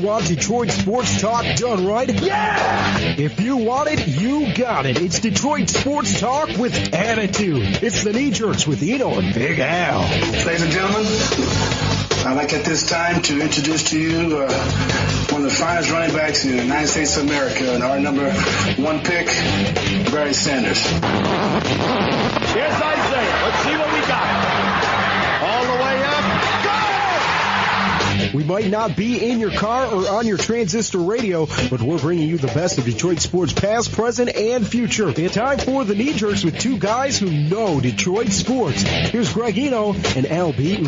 want Detroit sports talk done right? Yeah! If you want it, you got it. It's Detroit sports talk with attitude. It's the Knee Jerks with Eno and Big Al. Ladies and gentlemen, I'd like at this time to introduce to you one of the finest running backs in the United States of America, and our number one pick, Barry Sanders. Here's Isaiah. Let's see what we got. All the way up. Go! We might not be in your car or on your transistor radio, but we're bringing you the best of Detroit sports past, present, and future. It's time for the Knee Jerks with two guys who know Detroit sports. Here's Greg Eno and Al Beaton.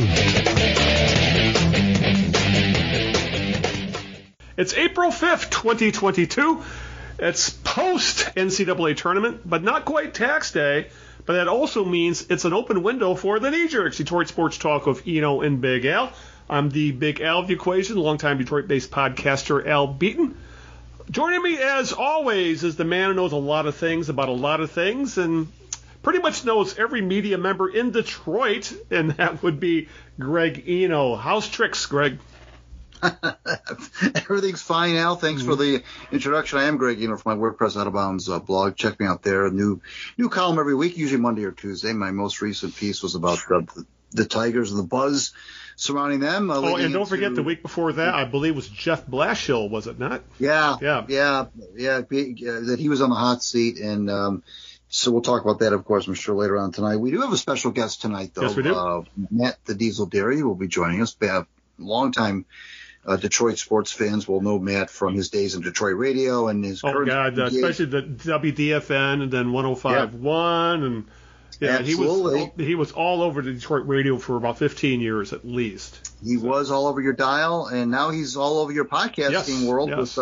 It's April 5th, 2022. It's post-NCAA tournament, but not quite tax day. But that also means it's an open window for the Knee Jerks, Detroit sports talk of Eno and Big Al. I'm the Big Al of the equation, longtime Detroit-based podcaster Al Beaton. Joining me, as always, is the man who knows a lot of things about a lot of things and pretty much knows every media member in Detroit, and that would be Greg Eno. How's tricks, Greg? Everything's fine, Al. Thanks for the introduction. I am Greg Eno from my WordPress Out of Bounds blog. Check me out there. A new column every week, usually Monday or Tuesday. My most recent piece was about the Tigers and the buzz surrounding them. And don't forget the week before that, I believe, was Jeff Blashill, was it not? Yeah. That he was on the hot seat, and so we'll talk about that, of course, I'm sure, later on tonight. We do have a special guest tonight, though. Yes, we do. Matt the Diesel Dery will be joining us. Longtime Detroit sports fans will know Matt from his days in Detroit radio and his especially the WDFN and then 105.1 and he was all over the Detroit radio for about 15 years at least. He was all over your dial, and now he's all over your podcasting world with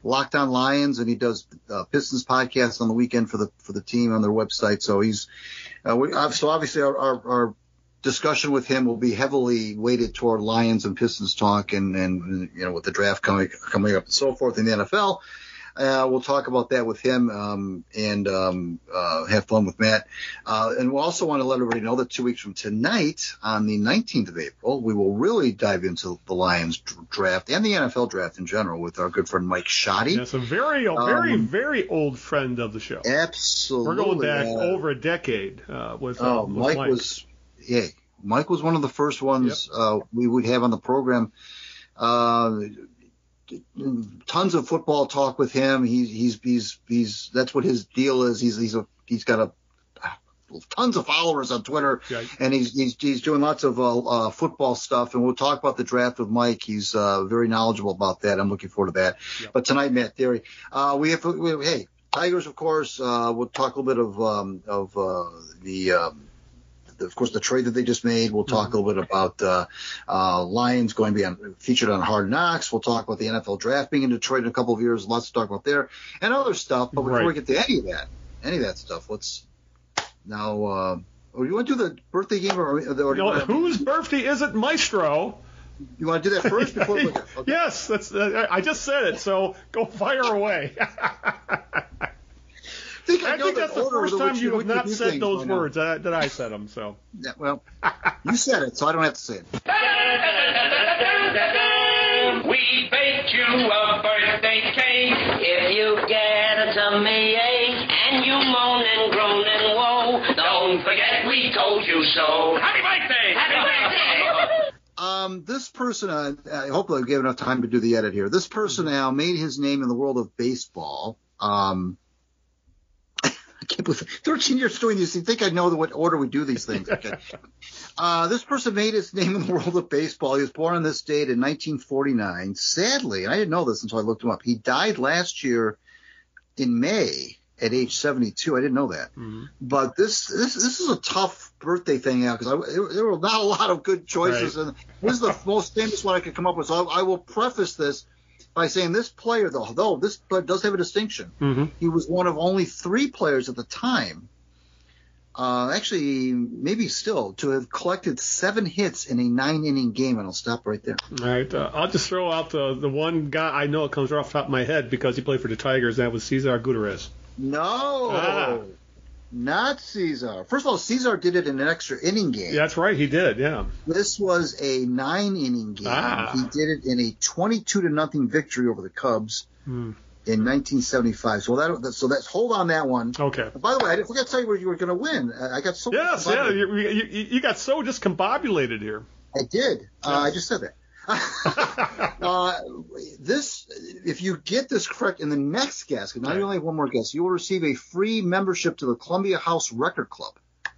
Locked On Lions, and he does Pistons podcasts on the weekend for the team on their website. So he's so obviously our discussion with him will be heavily weighted toward Lions and Pistons talk, and with the draft coming up and so forth in the NFL. We'll talk about that with him and have fun with Matt. And we also want to let everybody know that 2 weeks from tonight, on the 19th of April, we will really dive into the Lions draft and the NFL draft in general with our good friend Mike Shoddy. That's a very, very old friend of the show. Absolutely. We're going back over a decade with Mike. Mike was one of the first ones we would have on the program. Tons of football talk with him. He's that's what his deal is. He's got tons of followers on Twitter, and he's doing lots of football stuff. And we'll talk about the draft with Mike. He's very knowledgeable about that. I'm looking forward to that. Yep. But tonight, Matt Dery, we have Tigers, of course. We'll talk a little bit of course, the trade that they just made. We'll talk a little bit about Lions going to be featured on Hard Knocks. We'll talk about the NFL draft being in Detroit in a couple of years. Lots to talk about there and other stuff. But before we get to any of that stuff, let's now. You want to do the birthday game or whose birthday is it, Maestro? You want to do that first before? Okay. Yes, that's. I just said it. So go fire away. I think that's the first time you have not said those words that I said them. So. Yeah, well, you said it, so I don't have to say it. We baked you a birthday cake. If you get a tummy ache and you moan and groan and woe, don't forget we told you so. Happy birthday! Happy birthday! This person, I hope I gave enough time to do the edit here. This person now made his name in the world of baseball. I can't believe 13 years doing this. You think I know what order we do these things? Okay. This person made his name in the world of baseball. He was born on this date in 1949. Sadly, and I didn't know this until I looked him up, he died last year in May at age 72. I didn't know that. Mm-hmm. But this is a tough birthday thing now because there were not a lot of good choices, and this is the most famous one I could come up with. So I will preface this by saying this player, though this player does have a distinction. Mm-hmm. He was one of only 3 players at the time, actually maybe still, to have collected 7 hits in a 9-inning game, and I'll stop right there. All right, I'll just throw out the one guy I know it comes right off the top of my head because he played for the Tigers, and that was Cesar Gutierrez. No. Not Cesar. First of all, Cesar did it in an extra inning game. Yeah, that's right. He did, yeah. This was a 9-inning game. He did it in a 22-0 victory over the Cubs in 1975. So that's hold on that one. Okay. By the way, I forgot to tell you where you were going to win. I got so you got so discombobulated here. I did. I just said that. If you get this correct in the next guess, because now you only have one more guess, you will receive a free membership to the Columbia House Record Club.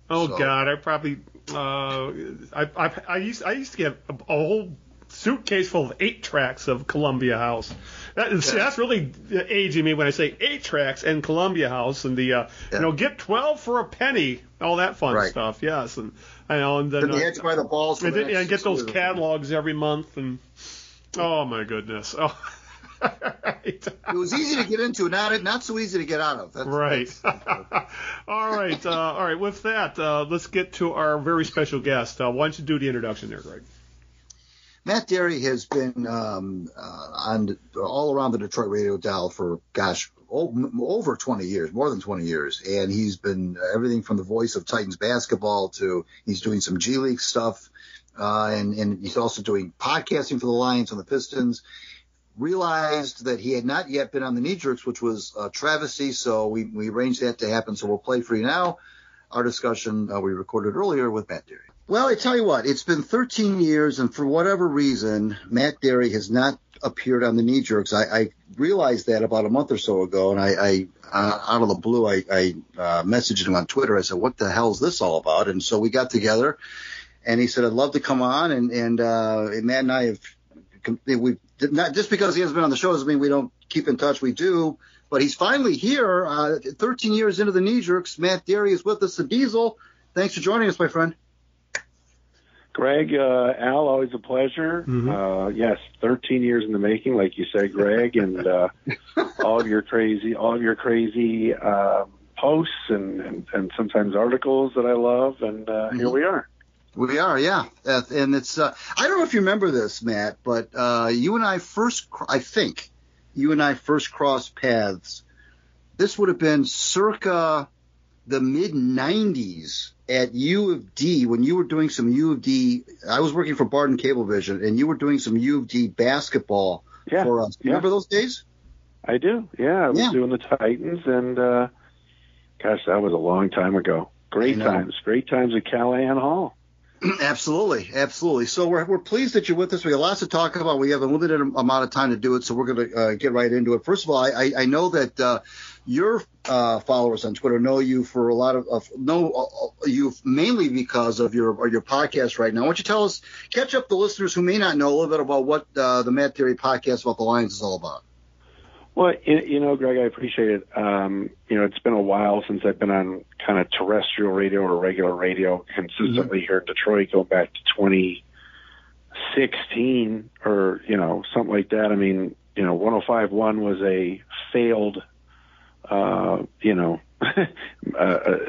God, I probably I used to get a whole suitcase full of 8 tracks of Columbia House. That's really aging me when I say 8 tracks and Columbia House and the get 12 for a penny, all that fun stuff. Yes, and then you had to buy the balls and get those catalogs every month and oh my goodness. Oh. Right. It was easy to get into, not so easy to get out of. That's all right. With that, let's get to our very special guest. Why don't you do the introduction there, Greg? Matt Dery has been on all around the Detroit radio dial for, over 20 years, more than 20 years. And he's been everything from the voice of Titans basketball to he's doing some G League stuff. And he's also doing podcasting for the Lions and the Pistons. Realized that he had not yet been on the Knee Jerks, which was a travesty. So we arranged that to happen. So we'll play for you now our discussion we recorded earlier with Matt Dery. Well, I tell you what, it's been 13 years, and for whatever reason, Matt Dery has not appeared on the Knee Jerks. I realized that about a month or so ago, and I out of the blue, I messaged him on Twitter. I said, what the hell is this all about? And so we got together, and he said, I'd love to come on, and Matt and I we not just because he hasn't been on the show doesn't mean we don't keep in touch. We do, but he's finally here. 13 years into the Knee Jerks, Matt Dery is with us, the Diesel. Thanks for joining us, my friend. Greg, Al, always a pleasure. Mm-hmm. Yes, 13 years in the making, like you said, Greg, and all of your crazy posts and sometimes articles that I love, and here we are. We are, yeah. And it's I don't know if you remember this, Matt, but you and I first crossed paths. This would have been circa the mid-'90s at U of D when you were doing some U of D. I was working for Barton Cablevision, and you were doing some U of D basketball for us. Do you remember those days? I do, yeah. I was doing the Titans, and gosh, that was a long time ago. Great times at Callahan Hall. Absolutely. So we're pleased that you're with us. We have lots to talk about. We have a limited amount of time to do it, so we're going to get right into it. First of all, I know that your followers on Twitter know you for a lot know you mainly because of your podcast right now. Why don't you catch up the listeners who may not know a little bit about what the Matt Dery podcast about the Lions is all about. Well, Greg, I appreciate it. It's been a while since I've been on kind of terrestrial radio or regular radio consistently here in Detroit, going back to 2016 or, something like that. I mean, 105.1 was a failed,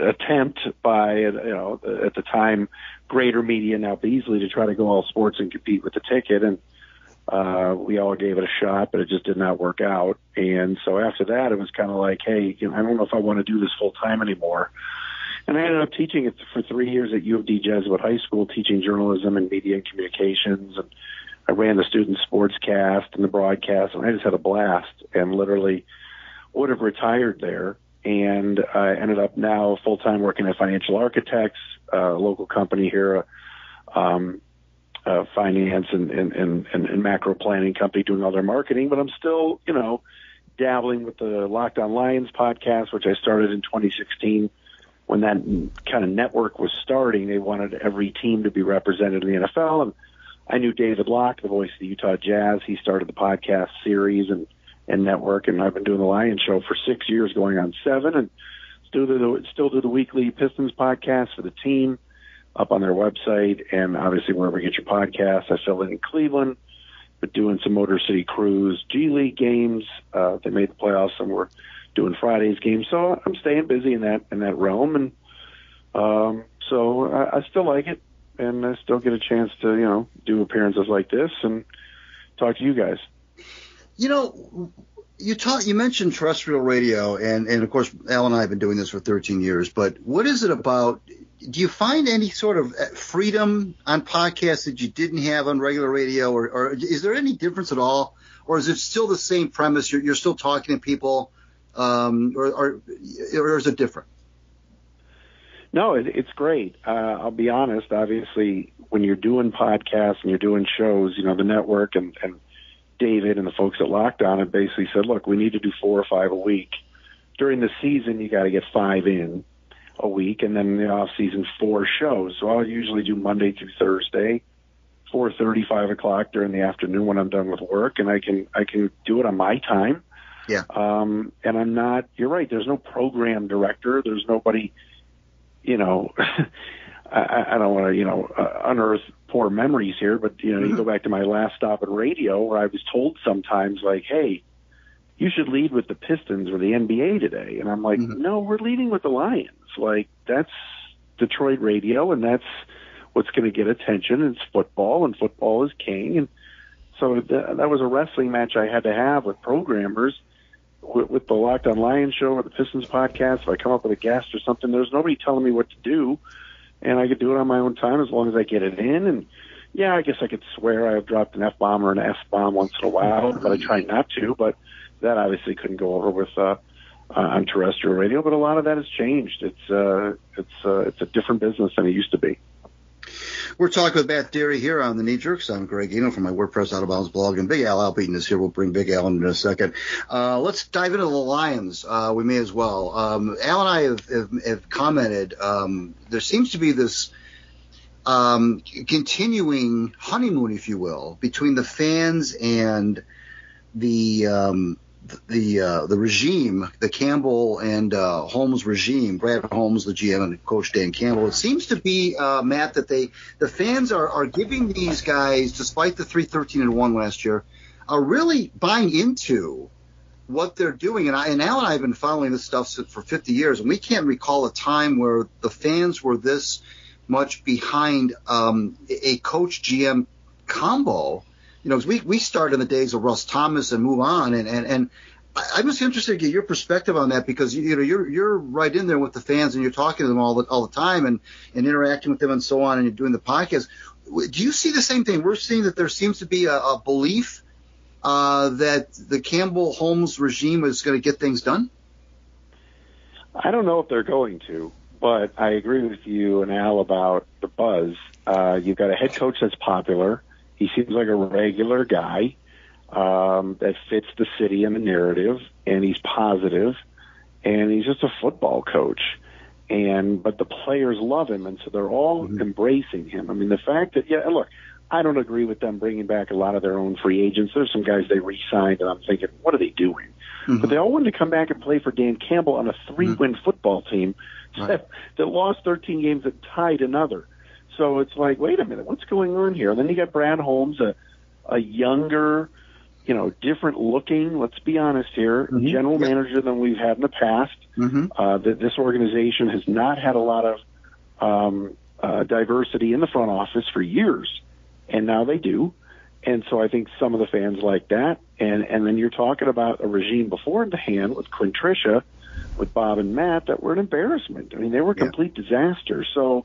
attempt by, at the time, Greater Media, now Beasley, to try to go all sports and compete with the ticket. And we all gave it a shot, but it just did not work out. And so after that, it was kind of like, hey, I don't know if I want to do this full time anymore. And I ended up teaching it for 3 years at U of D Jesuit High School, teaching journalism and media and communications. And I ran the student sportscast and the broadcast, and I just had a blast and literally would have retired there. And I ended up now full time working at Financial Architects, a local company here, finance and macro planning company, doing all their marketing, but I'm still, dabbling with the Locked On Lions podcast, which I started in 2016 when that kind of network was starting. They wanted every team to be represented in the NFL, and I knew David Locke, the voice of the Utah Jazz. He started the podcast series and network, and I've been doing the Lions show for 6 years, going on 7, and still do the weekly Pistons podcast for the team up on their website, and obviously wherever you get your podcasts. I fill in Cleveland, but doing some Motor City Cruise G League games. They made the playoffs, and we're doing Fridays games. So I'm staying busy in that realm, and so I still like it, and I still get a chance to do appearances like this and talk to you guys. You mentioned terrestrial radio, and of course, Al and I have been doing this for 13 years. But what is it about? Do you find any sort of freedom on podcasts that you didn't have on regular radio, or is there any difference at all, or is it still the same premise? You're still talking to people, or is it different? No, it's great. I'll be honest. Obviously, when you're doing podcasts and you're doing shows, the network and David and the folks at Locked On have basically said, look, we need to do 4 or 5 a week. During the season, you got to get 5 in a week, and then in the off season, 4 shows. So I'll usually do Monday through Thursday, 4:30, 5 o'clock during the afternoon when I'm done with work, and I can do it on my time. Yeah. And I'm not. You're right. There's no program director. There's nobody. I don't want to unearth poor memories here, but you go back to my last stop at radio where I was told sometimes like, hey, you should lead with the Pistons or the NBA today. And I'm like, no, we're leading with the Lions. Like, that's Detroit radio, and that's what's going to get attention. It's football, and football is king. And so that was a wrestling match I had to have with programmers. With the Locked On Lions show or the Pistons podcast, if I come up with a guest or something, there's nobody telling me what to do, and I could do it on my own time as long as I get it in. And yeah, I guess I could swear I've dropped an F-bomb or an S-bomb once in a while, but I try not to. But that obviously couldn't go over with on terrestrial radio. But a lot of that has changed. It's a different business than it used to be. We're talking with Matt Dery here on the Knee Jerks. I'm Greg Eno from my WordPress Out of Bounds blog, and Big Al Beaton is here. We'll bring Big Al in a second. Let's dive into the Lions. We may as well. Al and I have commented. There seems to be this continuing honeymoon, if you will, between the fans and the regime, the Campbell and Holmes regime, Brad Holmes, the GM, and Coach Dan Campbell. It seems to be, Matt, that the fans are giving these guys, despite the 3-13-1 last year, are really buying into what they're doing. And Al and I have been following this stuff for 50 years, and we can't recall a time where the fans were this much behind a coach GM combo. We started in the days of Russ Thomas and move on, and I'm just interested to get your perspective on that, because you're right in there with the fans and you're talking to them all the time and interacting with them and so on, and you're doing the podcast. Do you see the same thing? We're seeing that there seems to be a belief that the Campbell Holmes regime is going to get things done. I don't know if they're going to, but I agree with you and Al about the buzz. You've got a head coach that's popular. He seems like a regular guy that fits the city and the narrative, and he's positive, and he's just a football coach. But the players love him, and so they're all embracing him. I mean, the fact that, look, I don't agree with them bringing back a lot of their own free agents. There's some guys they re-signed, and I'm thinking, what are they doing? But they all wanted to come back and play for Dan Campbell on a 3-win football team that lost 13 games and tied another. So it's like, wait a minute, what's going on here? And then you got Brad Holmes, a younger, different looking, let's be honest here, general manager than we've had in the past. This organization has not had a lot of diversity in the front office for years, and now they do. And so I think some of the fans like that. And then you're talking about a regime beforehand with Quinn Trisha, with Bob and Matt, that were an embarrassment. I mean, they were a complete disaster. So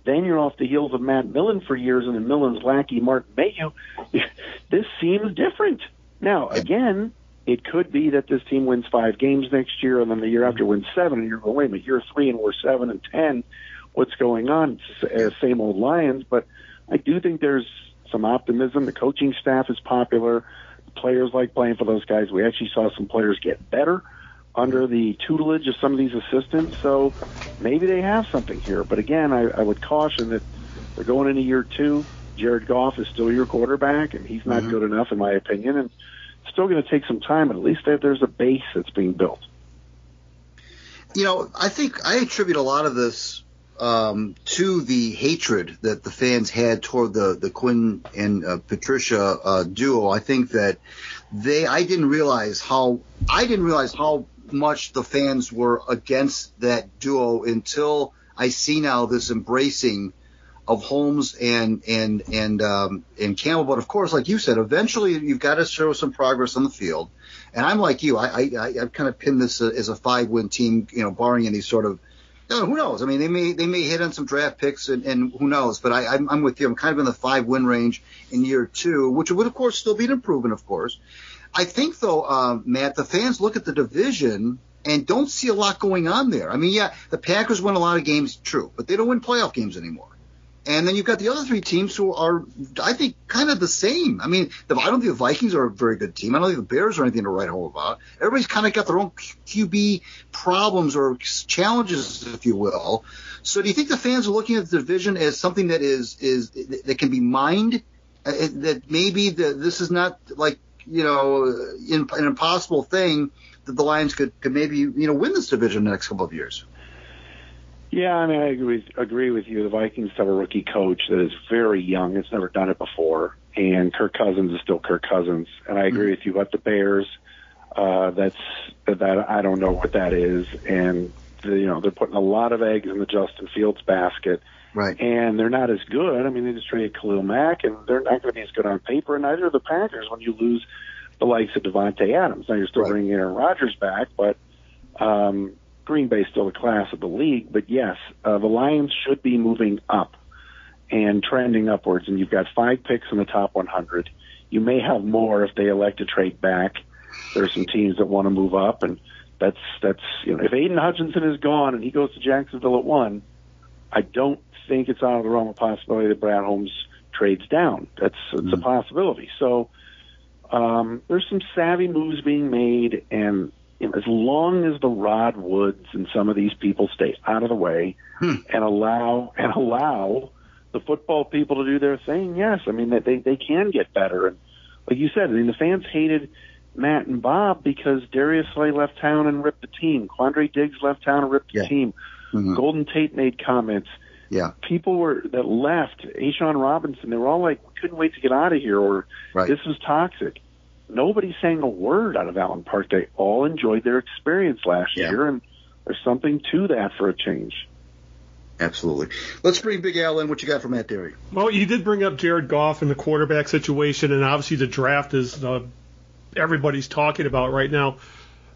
then you're off the heels of Matt Millen for years, and then Millen's lackey, Martin Mayhew. This seems different. Now, again, it could be that this team wins 5 games next year, and then the year after wins 7, and you're going, wait a minute, year 3 and we're 7-10. What's going on? It's same old Lions. But I do think there's some optimism. The coaching staff is popular. The players like playing for those guys. We actually saw some players get better under the tutelage of some of these assistants. So maybe they have something here. But again, I would caution that they're going into year 2. Jared Goff is still your quarterback, and he's not good enough, in my opinion. And it's still going to take some time, but at least there's a base that's being built. I think I attribute a lot of this to the hatred that the fans had toward the Quinn and Patricia duo. I think that I didn't realize how much the fans were against that duo until I see now this embracing Holmes and Campbell. But of course, like you said, eventually you've got to show some progress on the field. And I'm like you. I've kind of pinned this as a 5-win team, barring any sort of, who knows? I mean, they may hit on some draft picks and who knows? But I'm with you. I'm kind of in the 5-win range in year 2, which would of course still be an improvement, of course. I think though, Matt, the fans look at the division and don't see a lot going on there. I mean, yeah, the Packers win a lot of games, true, but they don't win playoff games anymore. And then you've got the other 3 teams who are, I think, kind of the same. I mean, I don't think the Vikings are a very good team. I don't think the Bears are anything to write home about. Everybody's kind of got their own QB problems or challenges, if you will. So do you think the fans are looking at the division as something that is that can be mined? That maybe this is not like, an impossible thing that the Lions could maybe, win this division in the next couple of years? Yeah, I mean, I agree with you. The Vikings have a rookie coach that is very young. It's never done it before. And Kirk Cousins is still Kirk Cousins. And I agree with you about the Bears. That I don't know what that is. And, they're putting a lot of eggs in the Justin Fields basket. Right. And they're not as good. I mean, they just traded Khalil Mack, and they're not going to be as good on paper. And neither are the Packers when you lose the likes of Devontae Adams. Now, you're still bringing Aaron Rodgers back, but Green Bay's still the class of the league. But, yes, the Lions should be moving up and trending upwards. And you've got 5 picks in the top 100. You may have more if they elect to trade back. There's some teams that want to move up, and that's if Aiden Hutchinson is gone and he goes to Jacksonville at 1, I don't think it's out of the realm of possibility that Brad Holmes trades down. It's a possibility. So there's some savvy moves being made, and as long as the Rod Woods and some of these people stay out of the way and allow the football people to do their thing, yes, I mean they can get better. And like you said, I mean the fans hated Matt and Bob because Darius Slay left town and ripped the team. Quandre Diggs left town and ripped the team. Mm-hmm. Golden Tate made comments. Yeah. People that left, Ashawn Robinson, they were all like, we couldn't wait to get out of here, or this was toxic. Nobody's saying a word out of Allen Park. They all enjoyed their experience last year, and there's something to that for a change. Absolutely. Let's bring Big Al in. What you got for Matt Dery? Well, you did bring up Jared Goff and the quarterback situation, and obviously the draft is everybody's talking about right now.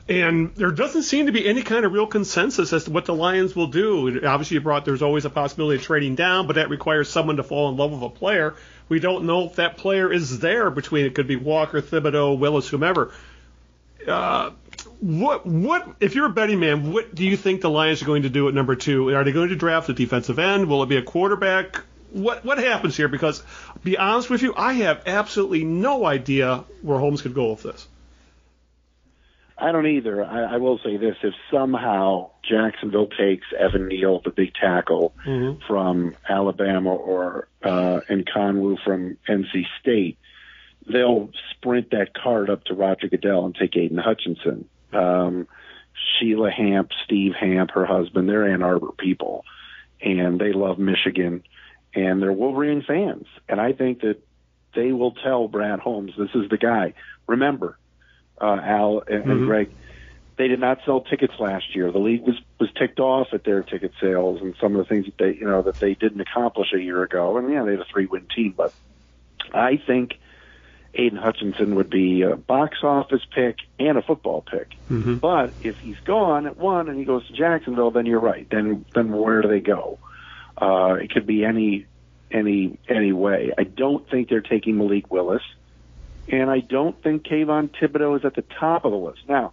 And there doesn't seem to be any kind of real consensus as to what the Lions will do. Obviously, there's always a possibility of trading down, but that requires someone to fall in love with a player. We don't know if that player is there between it could be Walker, Thibodeau, Willis, whomever. What if you're a betting man, what do you think the Lions are going to do at number 2? Are they going to draft a defensive end? Will it be a quarterback? What happens here? Because, to be honest with you, I have absolutely no idea where Holmes could go with this. I don't either. I will say this. If somehow Jacksonville takes Evan Neal, the big tackle from Alabama, or Nkanwu from NC State, they'll sprint that card up to Roger Goodell and take Aiden Hutchinson. Sheila Hamp, Steve Hamp, her husband, they're Ann Arbor people, and they love Michigan, and they're Wolverine fans. And I think that they will tell Brad Holmes, this is the guy. Remember, Al and Greg, they did not sell tickets last year. The league was ticked off at their ticket sales and some of the things that they didn't accomplish a year ago. And they had a 3-win team, but I think Aiden Hutchinson would be a box office pick and a football pick. But if he's gone at 1 and he goes to Jacksonville, then you're right. Then where do they go? It could be any way. I don't think they're taking Malik Willis. And I don't think Kayvon Thibodeau is at the top of the list. Now,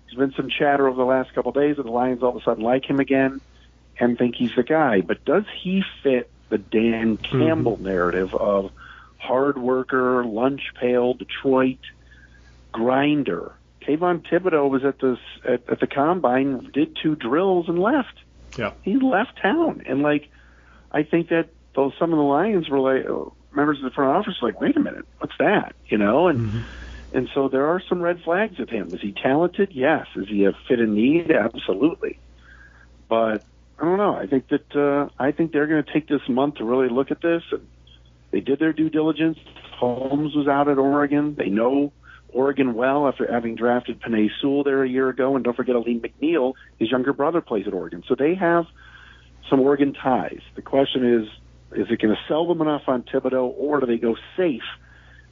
there's been some chatter over the last couple of days that the Lions all of a sudden like him again and think he's the guy. But does he fit the Dan Campbell narrative of hard worker, lunch pail, Detroit, grinder? Kayvon Thibodeau was at the Combine, did 2 drills, and left. Yeah. He left town. And, I think that some of the Lions were members of the front office like, wait a minute, what's that? And so there are some red flags with him. Is he talented? Yes. Is he a fit in need? Absolutely. But I don't know. I think they're going to take this month to really look at this. And they did their due diligence. Holmes was out at Oregon. They know Oregon well after having drafted Penei Sewell there a year ago. And don't forget Aleem McNeil, his younger brother, plays at Oregon. So they have some Oregon ties. The question is, Is it going to sell them enough on Thibodeau, or do they go safe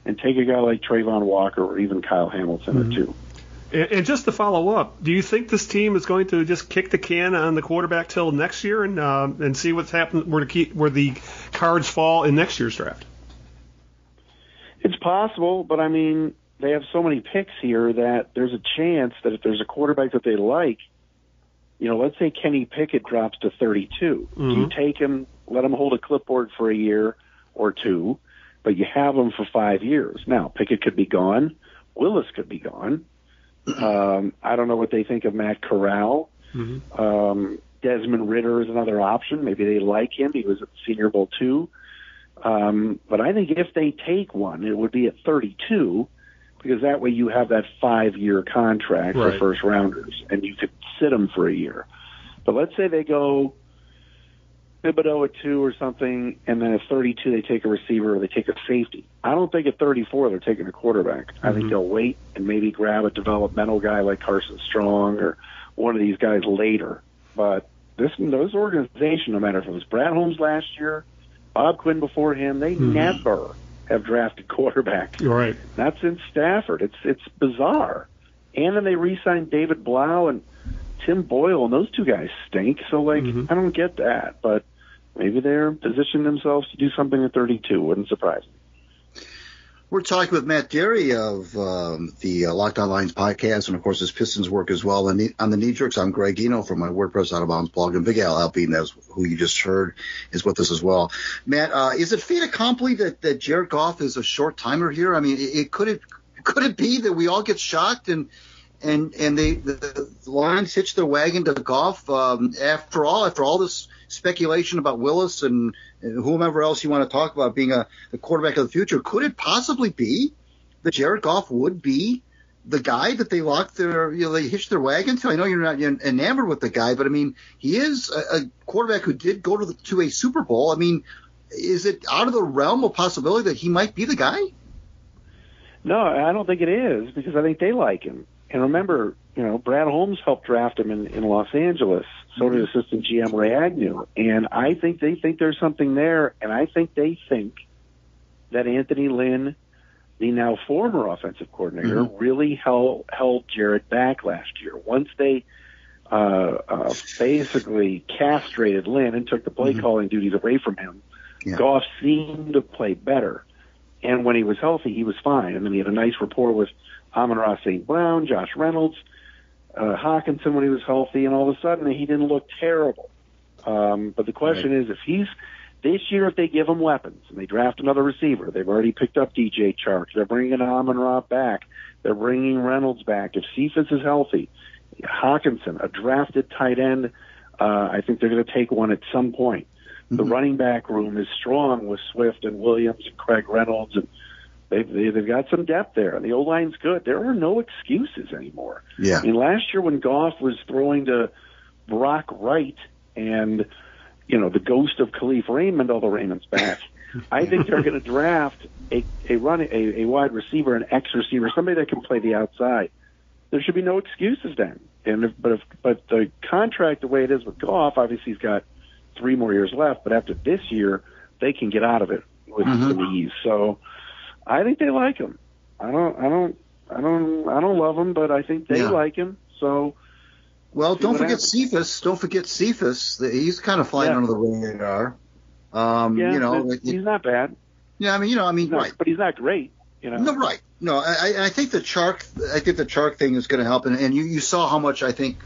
and take a guy like Trayvon Walker or even Kyle Hamilton at 2? And just to follow up, do you think this team is going to just kick the can on the quarterback till next year and see what's happened, where the cards fall in next year's draft? It's possible, but I mean, they have so many picks here that there's a chance that if there's a quarterback that they like, let's say Kenny Pickett drops to 32. Do you take him, let him hold a clipboard for a year or two, but you have him for 5 years? Now, Pickett could be gone. Willis could be gone. I don't know what they think of Matt Corral. Desmond Ridder is another option. Maybe they like him. He was at the Senior Bowl too. But I think if they take one, it would be at 32, because that way you have that 5-year contract for first rounders, and you could sit them for a year. But let's say they go Thibodeau at 2 or something, and then at 32 they take a receiver or they take a safety. I don't think at 34 they're taking a quarterback. I think they'll wait and maybe grab a developmental guy like Carson Strong or one of these guys later. But this organization, no matter if it was Brad Holmes last year, Bob Quinn before him, they never have drafted quarterback. Right. Not since Stafford. It's bizarre. And then they re-signed David Blau and Tim Boyle, and those two guys stink. So, I don't get that. But maybe they're positioning themselves to do something at 32. Wouldn't surprise me. We're talking with Matt Dery of the Locked On Lions podcast, and, of course, his Pistons work as well. And on the Knee Jerks, I'm Greg Eno from my WordPress Out of Bounds blog, and Big Al Alpine, that's who you just heard, is with us as well. Matt, is it fait accompli that Jared Goff is a short timer here? I mean, could it be that we all get shocked and the Lions hitch their wagon to Goff after all this speculation about Willis and whomever else you want to talk about being the quarterback of the future? Could it possibly be that Jared Goff would be the guy that they they hitched their wagon to? I know you're not enamored with the guy, but I mean, he is a quarterback who did go to a Super Bowl. I mean, is it out of the realm of possibility that he might be the guy? No, I don't think it is, because I think they like him. And remember, Brad Holmes helped draft him in Los Angeles. So did assistant GM Ray Agnew. And I think they think there's something there. And I think they think that Anthony Lynn, the now former offensive coordinator, really held Jared back last year. Once they basically castrated Lynn and took the play calling duties away from him, Goff seemed to play better. And when he was healthy, he was fine. And then he had a nice rapport with Amon-Ra St. Brown, Josh Reynolds, Hawkinson when he was healthy, and all of a sudden he didn't look terrible. But the question is, this year, if they give him weapons and they draft another receiver, they've already picked up DJ Chark, they're bringing Amon-Ra back, they're bringing Reynolds back. If Cephas is healthy, Hawkinson, a drafted tight end, I think they're going to take one at some point. The running back room is strong with Swift and Williams and Craig Reynolds, and they've got some depth there. And the O-line's good. There are no excuses anymore. Yeah. I mean, last year when Goff was throwing to Brock Wright and, the ghost of Khalif Raymond, although Raymond's back, I think they're going to draft a wide receiver, an X receiver, somebody that can play the outside. There should be no excuses then. But the contract, the way it is with Goff, obviously he's got 3 more years left, but after this year, they can get out of it with some ease. So I think they like him. I don't love him, but I think they like him. So, well, don't forget Cephas. Don't forget Cephas. He's kind of flying under the radar. He's not bad. Yeah, I mean, right, but he's not great. No, right. No, I think the Chark thing is going to help, and you saw how much I think.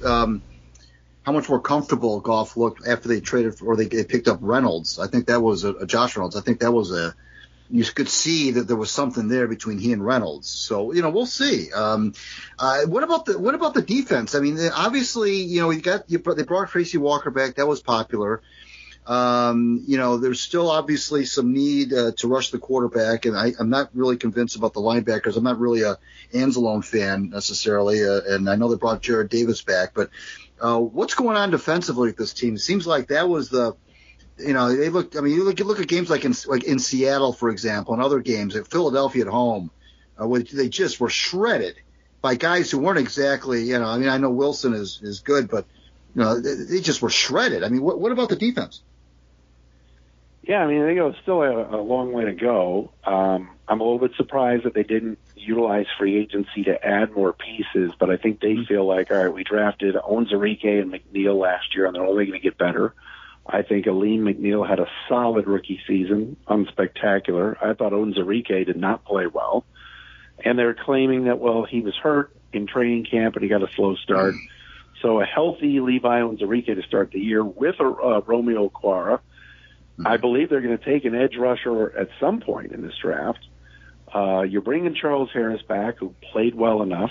How much more comfortable Goff looked after they traded or they picked up Reynolds. I think that was a Josh Reynolds. I think that was you could see that there was something there between he and Reynolds. So, we'll see. What about the defense? I mean, obviously, they brought Tracy Walker back. That was popular. There's still obviously some need to rush the quarterback, and I'm not really convinced about the linebackers. I'm not really a Anzalone fan necessarily, and I know they brought Jared Davis back, but what's going on defensively with this team? It seems like that was they looked. I mean, you look at games like in Seattle, for example, and other games at Philadelphia at home, where they just were shredded by guys who weren't exactly. I mean, I know Wilson is good, but they just were shredded. I mean, what about the defense? Yeah, I mean, I think it's still a long way to go. I'm a little bit surprised that they didn't utilize free agency to add more pieces, but I think they feel like, all right, we drafted Onwuzurike and McNeil last year, and they're only going to get better. I think Aleem McNeil had a solid rookie season, unspectacular. I thought Onwuzurike did not play well. And they're claiming that, well, he was hurt in training camp and he got a slow start. So a healthy Levi Onwuzurike to start the year with Romeo Okwara. I believe they're going to take an edge rusher at some point in this draft. You're bringing Charles Harris back, who played well enough.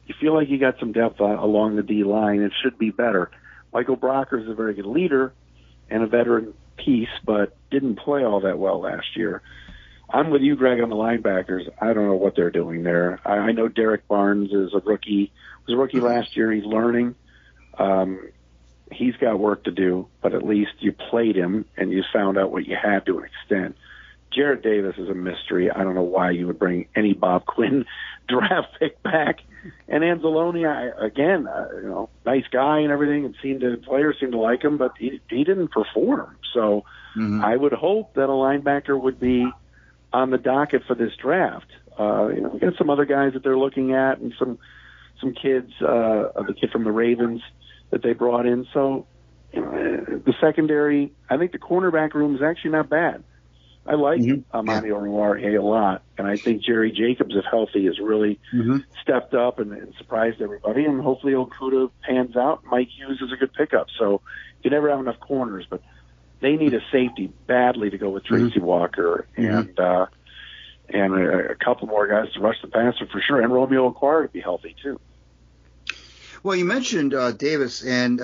You feel like you got some depth along the D line. It should be better. Michael Brocker is a very good leader and a veteran piece, but didn't play all that well last year. I'm with you, Greg, on the linebackers. I don't know what they're doing there. I know Derek Barnes is a rookie. Was a rookie last year. He's learning. He's got work to do, but at least you played him and you found out what you had to an extent. Jarrett Davis is a mystery. I don't know why you would bring any Bob Quinn draft pick back. And Anzalone, again, nice guy and everything, and players seemed to like him, but he didn't perform. So I would hope that a linebacker would be on the docket for this draft. We got some other guys that they're looking at, and some kids, the kid from the Ravens that they brought in. So the secondary, I think the cornerback room is actually not bad. I like Amani Oruwariye a lot, and I think Jerry Jacobs, if healthy, has really stepped up and surprised everybody, and hopefully Okudah pans out. Mike Hughes is a good pickup, so you never have enough corners, but they need a safety badly to go with Tracy Walker and a couple more guys to rush the passer for sure, and Romeo Okwara to be healthy too. Well, you mentioned Davis, and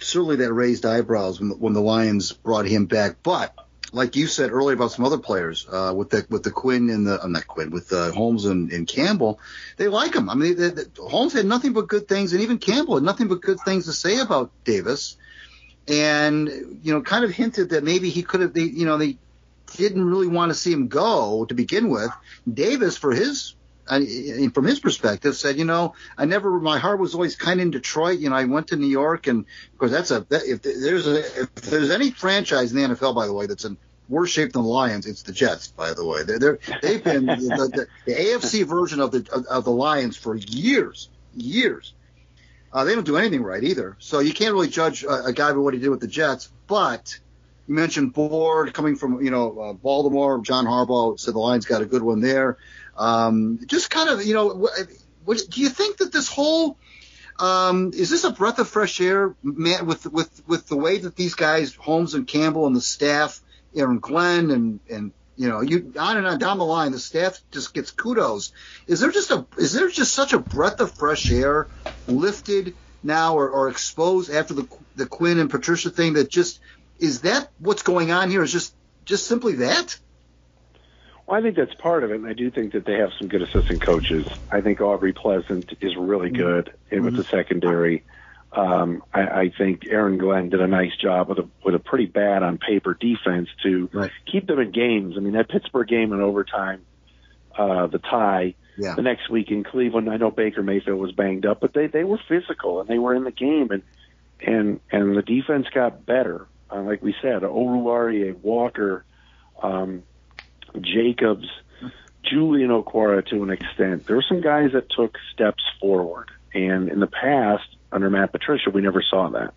certainly that raised eyebrows when the Lions brought him back, but like you said earlier about some other players, with the Quinn and with Holmes and Campbell, they like him. I mean, Holmes had nothing but good things, and even Campbell had nothing but good things to say about Davis, and kind of hinted that maybe he could have. They didn't really want to see him go to begin with. Davis, from his perspective, said, my heart was always kind of in Detroit. I went to New York, and because if there's any franchise in the NFL, by the way, that's in worse shape than the Lions, it's the Jets. By the way, they've been the AFC version of the Lions for years. They don't do anything right either, so you can't really judge a guy by what he did with the Jets. But you mentioned Board coming from Baltimore. John Harbaugh said the Lions got a good one there. Just kind of, do you think that this whole is this a breath of fresh air, Matt, with the way that these guys, Holmes and Campbell and the staff, Aaron Glenn and you on and on down the line, the staff just gets kudos. Is there just such a breath of fresh air lifted now or exposed after the Quinn and Patricia thing that just is that what's going on here? Is just simply that? Well, I think that's part of it, and I do think that they have some good assistant coaches. I think Aubrey Pleasant is really good with the secondary. I think Aaron Glenn did a nice job with a pretty bad on paper defense to keep them in games. I mean, that Pittsburgh game in overtime, the tie, the next week in Cleveland, I know Baker Mayfield was banged up, but they were physical and they were in the game, and the defense got better. Like we said, Oruwariye, Walker, Jacobs, Julian Okwara to an extent. There were some guys that took steps forward, and in the past, under Matt Patricia, we never saw that.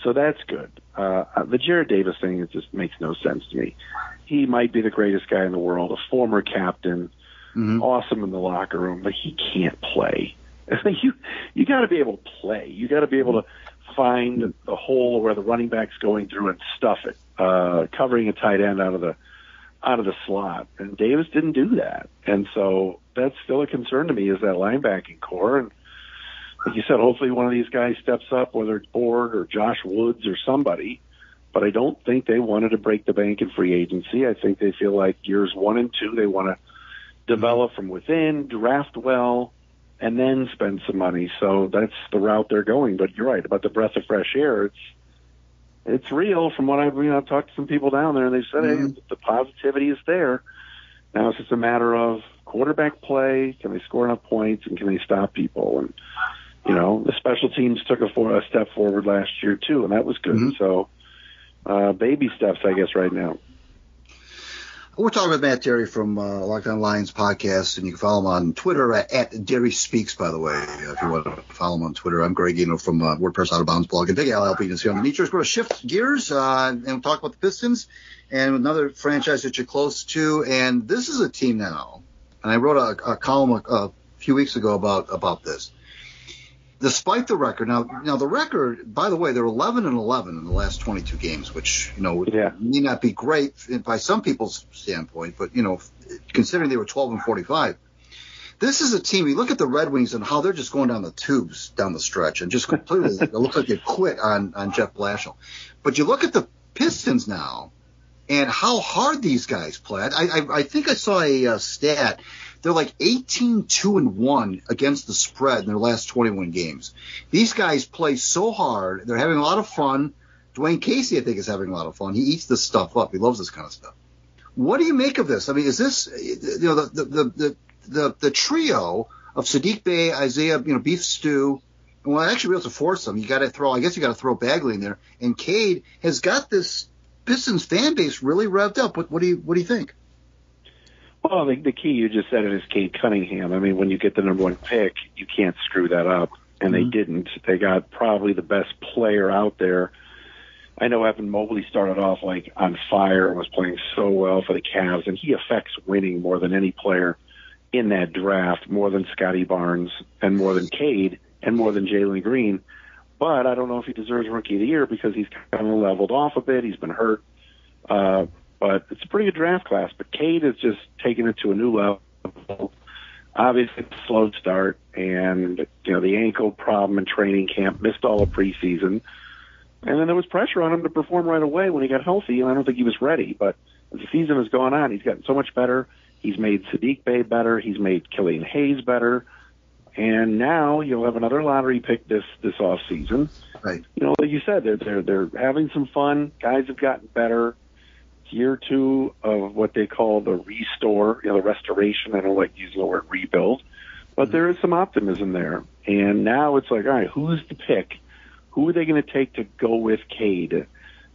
So that's good. The Jarrett Davis thing, it just makes no sense to me. He might be the greatest guy in the world, a former captain, awesome in the locker room, but he can't play. You got to be able to play. You got to be able to find the hole where the running back's going through and stuff it, covering a tight end out of the slot. And Davis didn't do that. And so that's still a concern to me, is that linebacking core. And like you said, hopefully one of these guys steps up, whether it's Board or Josh Woods or somebody. But I don't think they wanted to break the bank in free agency. I think they feel like years 1 and 2, they want to develop from within, draft well, and then spend some money. So that's the route they're going. But you're right about the breath of fresh air. It's real. From what I've talked to some people down there, and they said, hey, the positivity is there. Now it's just a matter of quarterback play. Can they score enough points, and can they stop people? And the special teams took a step forward last year too, and that was good. So baby steps, I guess, right now. We're talking with Matt Dery from Locked On Lions podcast, and you can follow him on Twitter at Dery Speaks, by the way, if you want to follow him on Twitter. I'm Greg Gino from WordPress Out of Bounds blog, and Big Al helping us here on the Knee-Jerks. We're going to shift gears and we'll talk about the Pistons and another franchise that you're close to. And this is a team now, and I wrote a column a few weeks ago about this. Despite the record, now the record, by the way, they're 11-11 in the last 22 games, which may not be great by some people's standpoint, but considering they were 12-45, this is a team. You look at the Red Wings and how they're just going down the tubes down the stretch and just completely. It looks like they quit on Jeff Blashill. But you look at the Pistons now and how hard these guys play. I think I saw a stat. They're like 18-2-1 against the spread in their last 21 games. These guys play so hard. They're having a lot of fun. Dwayne Casey, I think, is having a lot of fun. He eats this stuff up. He loves this kind of stuff. What do you make of this? I mean, is this the trio of Sadiq Bey, Isaiah, Beef Stew? Well, actually, we have to force them. You got to throw Bagley in there. And Cade has got this Pistons fan base really revved up. What do you think? Well, the key, you just said it, is Cade Cunningham. I mean, when you get the number one pick, you can't screw that up. And they didn't. They got probably the best player out there. I know Evan Mobley started off like on fire and was playing so well for the Cavs, and he affects winning more than any player in that draft, more than Scotty Barnes and more than Cade and more than Reily Greene. But I don't know if he deserves Rookie of the Year because he's kind of leveled off a bit. He's been hurt. But it's a pretty good draft class. But Cade is just taking it to a new level. Obviously, it's a slow start, and the ankle problem in training camp, missed all of preseason. And then there was pressure on him to perform right away when he got healthy, and I don't think he was ready. But as the season has gone on, he's gotten so much better. He's made Sadiq Bey better. He's made Killian Hayes better. And now you'll have another lottery pick this offseason. Right. Like you said, they're having some fun. Guys have gotten better. Year two of what they call the restore, the restoration. I don't like using the word rebuild, but there is some optimism there. And now it's like, all right, who's the pick? Who are they going to take to go with Cade?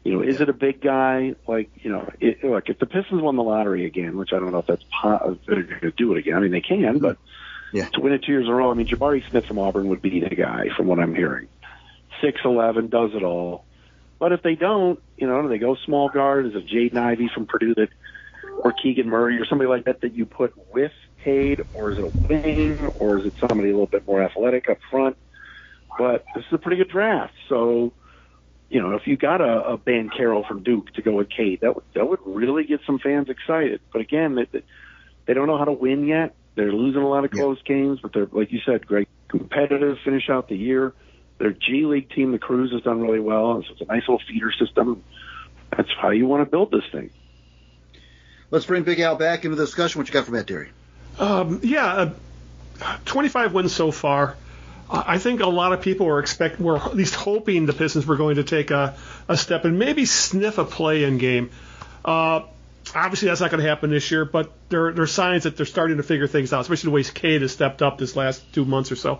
Is it a big guy? Look, if the Pistons won the lottery again, which I don't know if that's they're going to do it again. I mean, they can, but to win it 2 years in a row, I mean, Jabari Smith from Auburn would be the guy from what I'm hearing. 6'11", does it all. But if they don't, do they go small guard? Is it Jaden Ivey from Purdue or Keegan Murray or somebody like that you put with Cade, or is it a wing, or is it somebody a little bit more athletic up front? But this is a pretty good draft. So, if you got a Ben Carroll from Duke to go with Cade, that would really get some fans excited. But again, they don't know how to win yet. They're losing a lot of close games, but they're, like you said, great competitive finish out the year. Their G League team, the Cruise, has done really well. So it's a nice little feeder system. That's how you want to build this thing. Let's bring Big Al back into the discussion. What you got for Matt Dery? 25 wins so far. I think a lot of people were at least hoping the Pistons were going to take a step and maybe sniff a play-in game. Obviously, that's not going to happen this year, but there are signs that they're starting to figure things out, especially the way Cade has stepped up this last 2 months or so.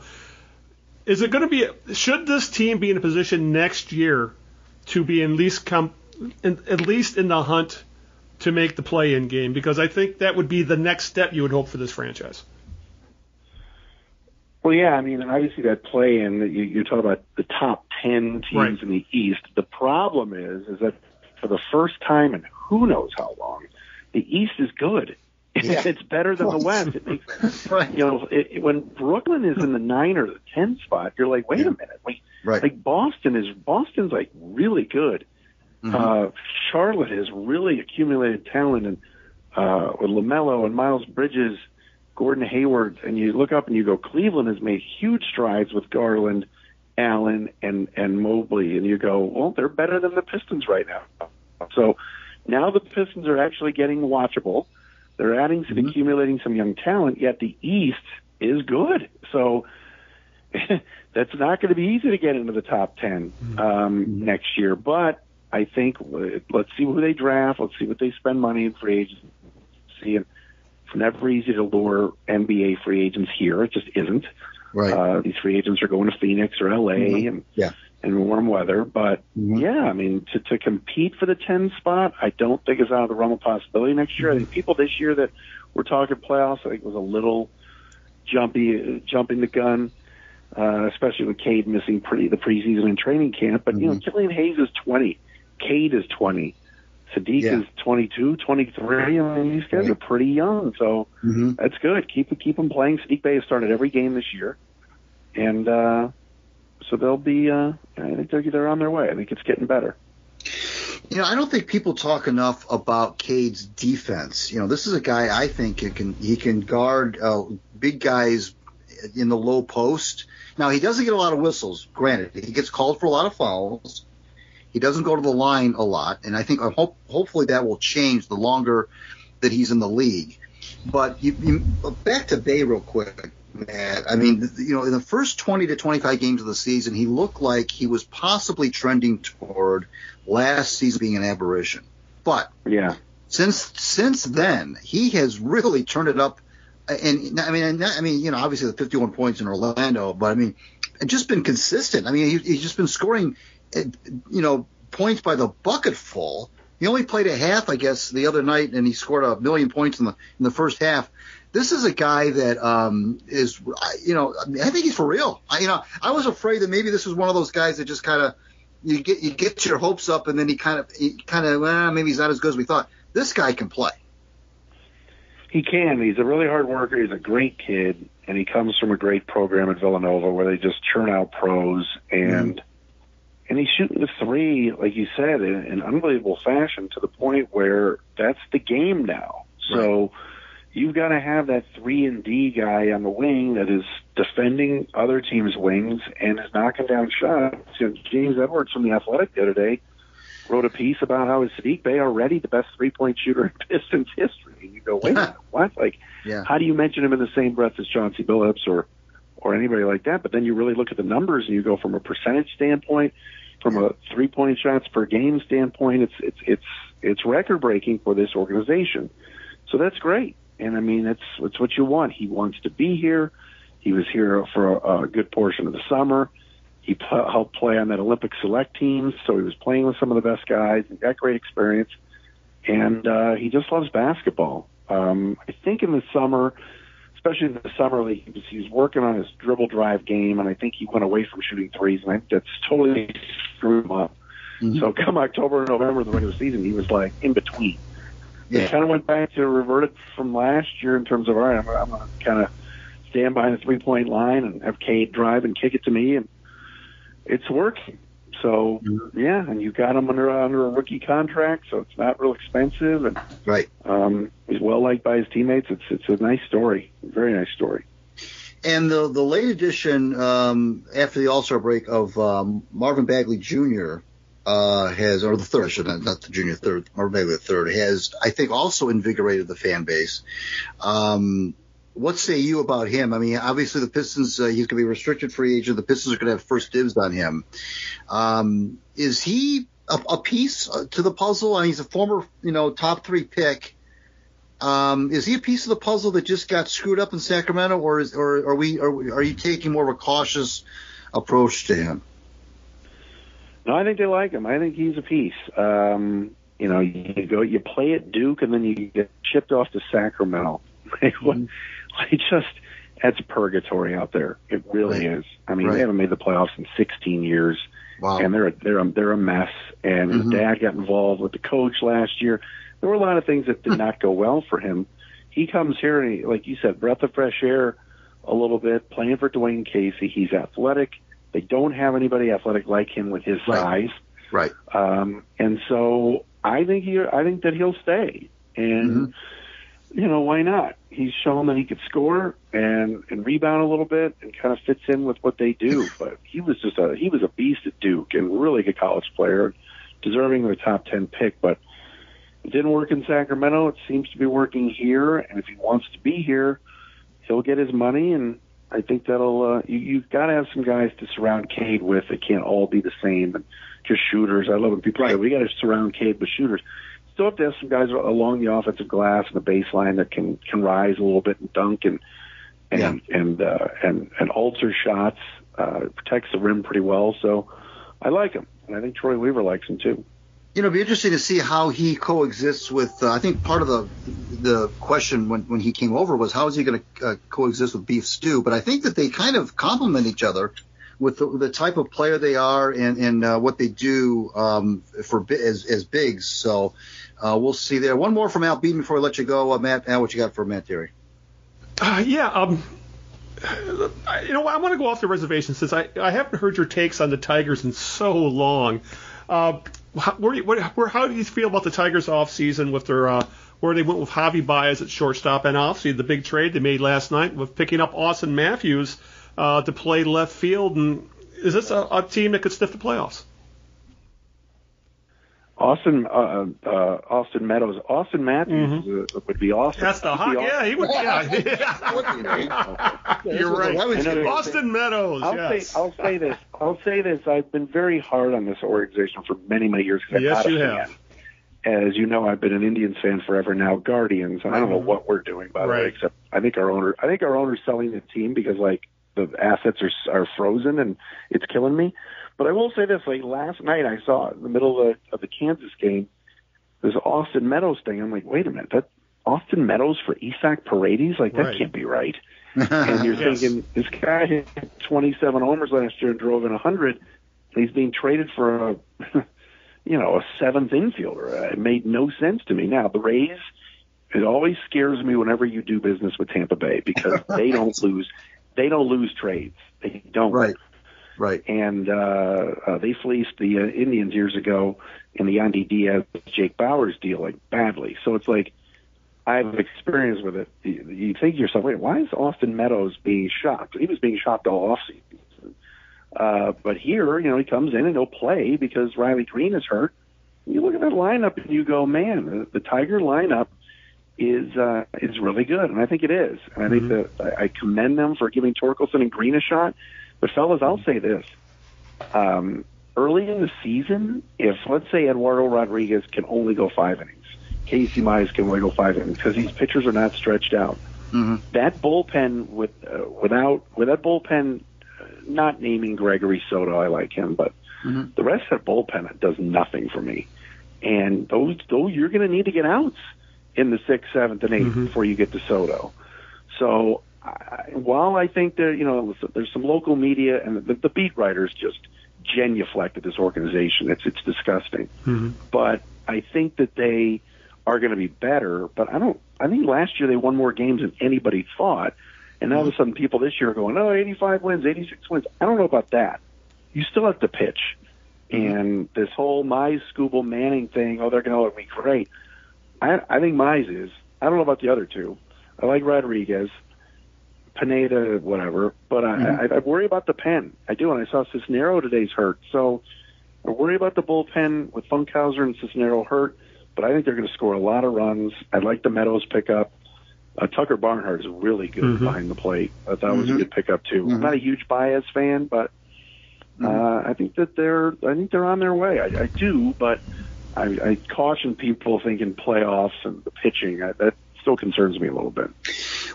Is it going to be? Should this team be in a position next year to be at least in the hunt to make the play-in game? Because I think that would be the next step you would hope for this franchise. Well, yeah, I mean, obviously that play-in, you're talking about the top 10 teams in the East. The problem is that for the first time in who knows how long, the East is good. Yeah. It's better than the West. It makes, when Brooklyn is in the 9 or the 10 spot, you're like, wait a minute. Like Boston's like really good. Mm-hmm. Charlotte has really accumulated talent, and with LaMelo and Miles Bridges, Gordon Hayward, and you look up and you go, Cleveland has made huge strides with Garland, Allen, and Mobley, and you go, well, they're better than the Pistons right now. So now the Pistons are actually getting watchable. They're accumulating some young talent, yet the East is good. So that's not going to be easy to get into the top 10 next year. But I think let's see who they draft. Let's see what they spend money in free agency. It's never easy to lure NBA free agents here. It just isn't. Right. These free agents are going to Phoenix or LA, and in warm weather. But, yeah, I mean, to compete for the 10 spot, I don't think is out of the realm of possibility next year. I think people this year that were talking playoffs, I think was a little jumping the gun, especially with Cade missing the preseason and training camp. But, you know, Killian Hayes is 20. Cade is 20. Sadiq is 22, 23. I mean, these guys are pretty young, so that's good. Keep them playing. Sadiq Bey has started every game this year, and so they'll be. I think they're on their way. I think it's getting better. You know, I don't think people talk enough about Cade's defense. You know, this is a guy I think he can guard big guys in the low post. Now, he doesn't get a lot of whistles. Granted, he gets called for a lot of fouls. He doesn't go to the line a lot, and I think hopefully that will change the longer that he's in the league. But back to Bey real quick, Matt. I mean, you know, in the first 20 to 25 games of the season, he looked like he was possibly trending toward last season being an aberration. But since then, he has really turned it up. And I mean, you know, obviously the 51 points in Orlando, but I mean, it's just been consistent. I mean, he's just been scoring, you know, points by the bucket full. He only played a half, I guess, the other night, and he scored 1 million points in the first half. This is a guy that is, you know, I think he's for real. I was afraid that maybe this was one of those guys that just kind of you get your hopes up, and then he kind of maybe he's not as good as we thought. This guy can play. He can. He's a really hard worker. He's a great kid, and he comes from a great program at Villanova where they just churn out pros, and he's shooting the three, like you said, in unbelievable fashion to the point where that's the game now. So you've got to have that 3-and-D guy on the wing that is defending other teams' wings and is knocking down shots. You know, James Edwards from The Athletic the other day wrote a piece about how is Sadiq Bey already the best three-point shooter in Pistons history. And you go, wait a minute, what? Like, how do you mention him in the same breath as Chauncey Billups or anybody like that? But then you really look at the numbers and you go from a percentage standpoint, from a three-point shots per game standpoint, it's record-breaking for this organization. So that's great. And, I mean, it's what you want. He wants to be here. He was here for a good portion of the summer. He helped play on that Olympic select team, so he was playing with some of the best guys. He got great experience. And he just loves basketball. I think in the summer, especially in the summer league, he was working on his dribble drive game, and I think he went away from shooting threes, and I think that's totally screwed him up. So come October and November, the regular season, he was like in between. He kind of went back to reverted from last year in terms of, all right, I'm going to kind of stand behind the three-point line and have Cade drive and kick it to me, and it's working. So, and you got him under a rookie contract, so it's not real expensive. And he's well-liked by his teammates. It's a nice story, a very nice story. And the late addition after the All-Star break of Marvin Bagley Jr. Has, or the third, not the junior third, Marvin Bagley the third, has, I think, also invigorated the fan base. What say you about him? I mean, obviously the Pistons, he's going to be a restricted free agent. The Pistons are going to have first dibs on him. Is he a piece to the puzzle? I mean, he's a former, top 3 pick. Is he a piece of the puzzle that just got screwed up in Sacramento, or are you taking more of a cautious approach to him? No, I think they like him. I think he's a piece. You play at Duke and then you get shipped off to Sacramento. That's purgatory out there. It really is. I mean, they haven't made the playoffs in 16 years. Wow. And they're a mess. And his dad got involved with the coach last year. There were a lot of things that did not go well for him. He comes here and he, like you said, breath of fresh air a little bit, playing for Dwayne Casey. He's athletic. They don't have anybody athletic like him with his size. Right. And so I think that he'll stay. And, why not? He's shown that he could score and rebound a little bit and kind of fits in with what they do. But he was a beast at Duke and really good college player, deserving of a top 10 pick. But it didn't work in Sacramento. It seems to be working here. And if he wants to be here, he'll get his money. And I think that'll you've got to have some guys to surround Cade with. It can't all be the same and just shooters. I love when people say we got to surround Cade with shooters. Still have to have some guys along the offensive glass and the baseline that can rise a little bit and dunk and alter shots, protects the rim pretty well. So I like him, and I think Troy Weaver likes him too. It'd be interesting to see how he coexists with. I think part of the question when he came over was how is he going to coexist with Beef Stew? But I think that they kind of complement each other with the type of player they are and what they do as bigs. So we'll see there. One more from Al Beaton before I let you go, Matt. What you got for Matt Dery? I want to go off the reservation since I haven't heard your takes on the Tigers in so long. How do you feel about the Tigers offseason with their where they went with Javi Baez at shortstop and obviously the big trade they made last night with picking up Austin Matthews to play left field? And is this a team that could sniff the playoffs? Austin Meadows. Austin Matthews would be awesome. That's the hot. Yeah, he would. Yeah. You're right. Austin Meadows. I'll say this. I've been very hard on this organization for many, many years. Yes, you have. As you know, I've been an Indians fan forever now. Guardians. I don't know what we're doing by the way, except I think our owner's selling the team because like the assets are frozen and it's killing me. But I will say this, like last night I saw in the middle of the Kansas game, this Austin Meadows thing. I'm like, wait a minute, that Austin Meadows for Isaac Paredes? Like, that can't be right. And you're thinking, this guy hit 27 homers last year and drove in 100, and he's being traded for a seventh infielder. It made no sense to me. Now, the Rays, it always scares me whenever you do business with Tampa Bay because they don't lose. They don't lose trades. They don't. Right. And they fleeced the Indians years ago in the Yandy Diaz Jake Bauers deal like badly. So it's like I have experience with it. You think to yourself, wait, why is Austin Meadows being shocked? He was being shocked all offseason. But here, he comes in and he'll play because Reily Greene is hurt. You look at that lineup and you go, man, the Tiger lineup is really good, and I think it is. And I think that I commend them for giving Torkelson and Greene a shot. But, fellas, I'll say this. Early in the season, if, let's say, Eduardo Rodriguez can only go 5 innings, Casey Mize can only go 5 innings because these pitchers are not stretched out. That bullpen, with that bullpen, not naming Gregory Soto, I like him, but the rest of that bullpen does nothing for me. And those you're going to need to get outs in the 6th, 7th, and 8th before you get to Soto. So while I think that there's some local media and the beat writers just genuflect at this organization, it's disgusting. But I think that they are going to be better. But I think last year they won more games than anybody thought, and now all of a sudden people this year are going, 85 wins, 86 wins. I don't know about that. You still have to pitch, and this whole Mize, Skubal, Manning thing. They're going to be great. I think Mize is. I don't know about the other two. I like Rodriguez. Pineda, whatever, but I worry about the pen. I do, and I saw Cisnero today's hurt, so I worry about the bullpen with Funkhauser and Cisnero hurt, but I think they're going to score a lot of runs. I like the Meadows pickup. Tucker Barnhart is really good behind the plate. I thought it was a good pickup too. I'm not a huge Baez fan, but I think that they're on their way. I do, but I caution people thinking playoffs and the pitching. That still concerns me a little bit.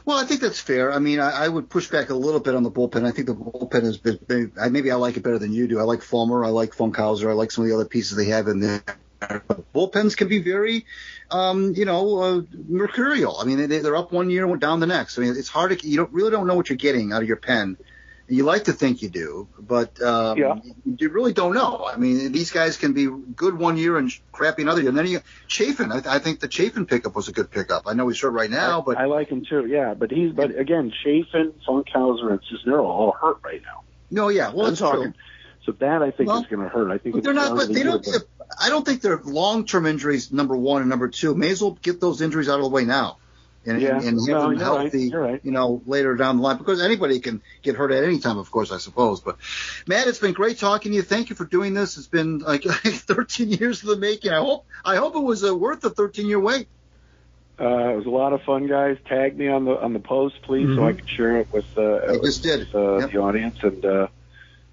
Well, I think that's fair. I mean, I would push back a little bit on the bullpen. I think the bullpen has been maybe I like it better than you do. I like Fulmer. I like Funkhauser. I like some of the other pieces they have in there. But bullpens can be very, mercurial. I mean, they're up one year and down the next. I mean, it's hard to – you really don't know what you're getting out of your pen. You like to think you do, but you really don't know. I mean, these guys can be good one year and crappy another year. And then Chafin, I think the Chafin pickup was a good pickup. I know he's hurt right now, but I like him too. Yeah, but again, Chafin, Funkhauser, and Cisnero are all hurt right now. No, yeah, well, that's true. So that I think is going to hurt. I think they're not. But they don't. I don't think they're long-term injuries. Number one and number two. May as well get those injuries out of the way now. And have them healthy, later down the line, because anybody can get hurt at any time, of course, I suppose. But Matt, it's been great talking to you. Thank you for doing this. It's been like 13 years in the making. I hope it was worth the 13-year wait. It was a lot of fun, guys. Tag me on the post, please, so I can share it with the audience. And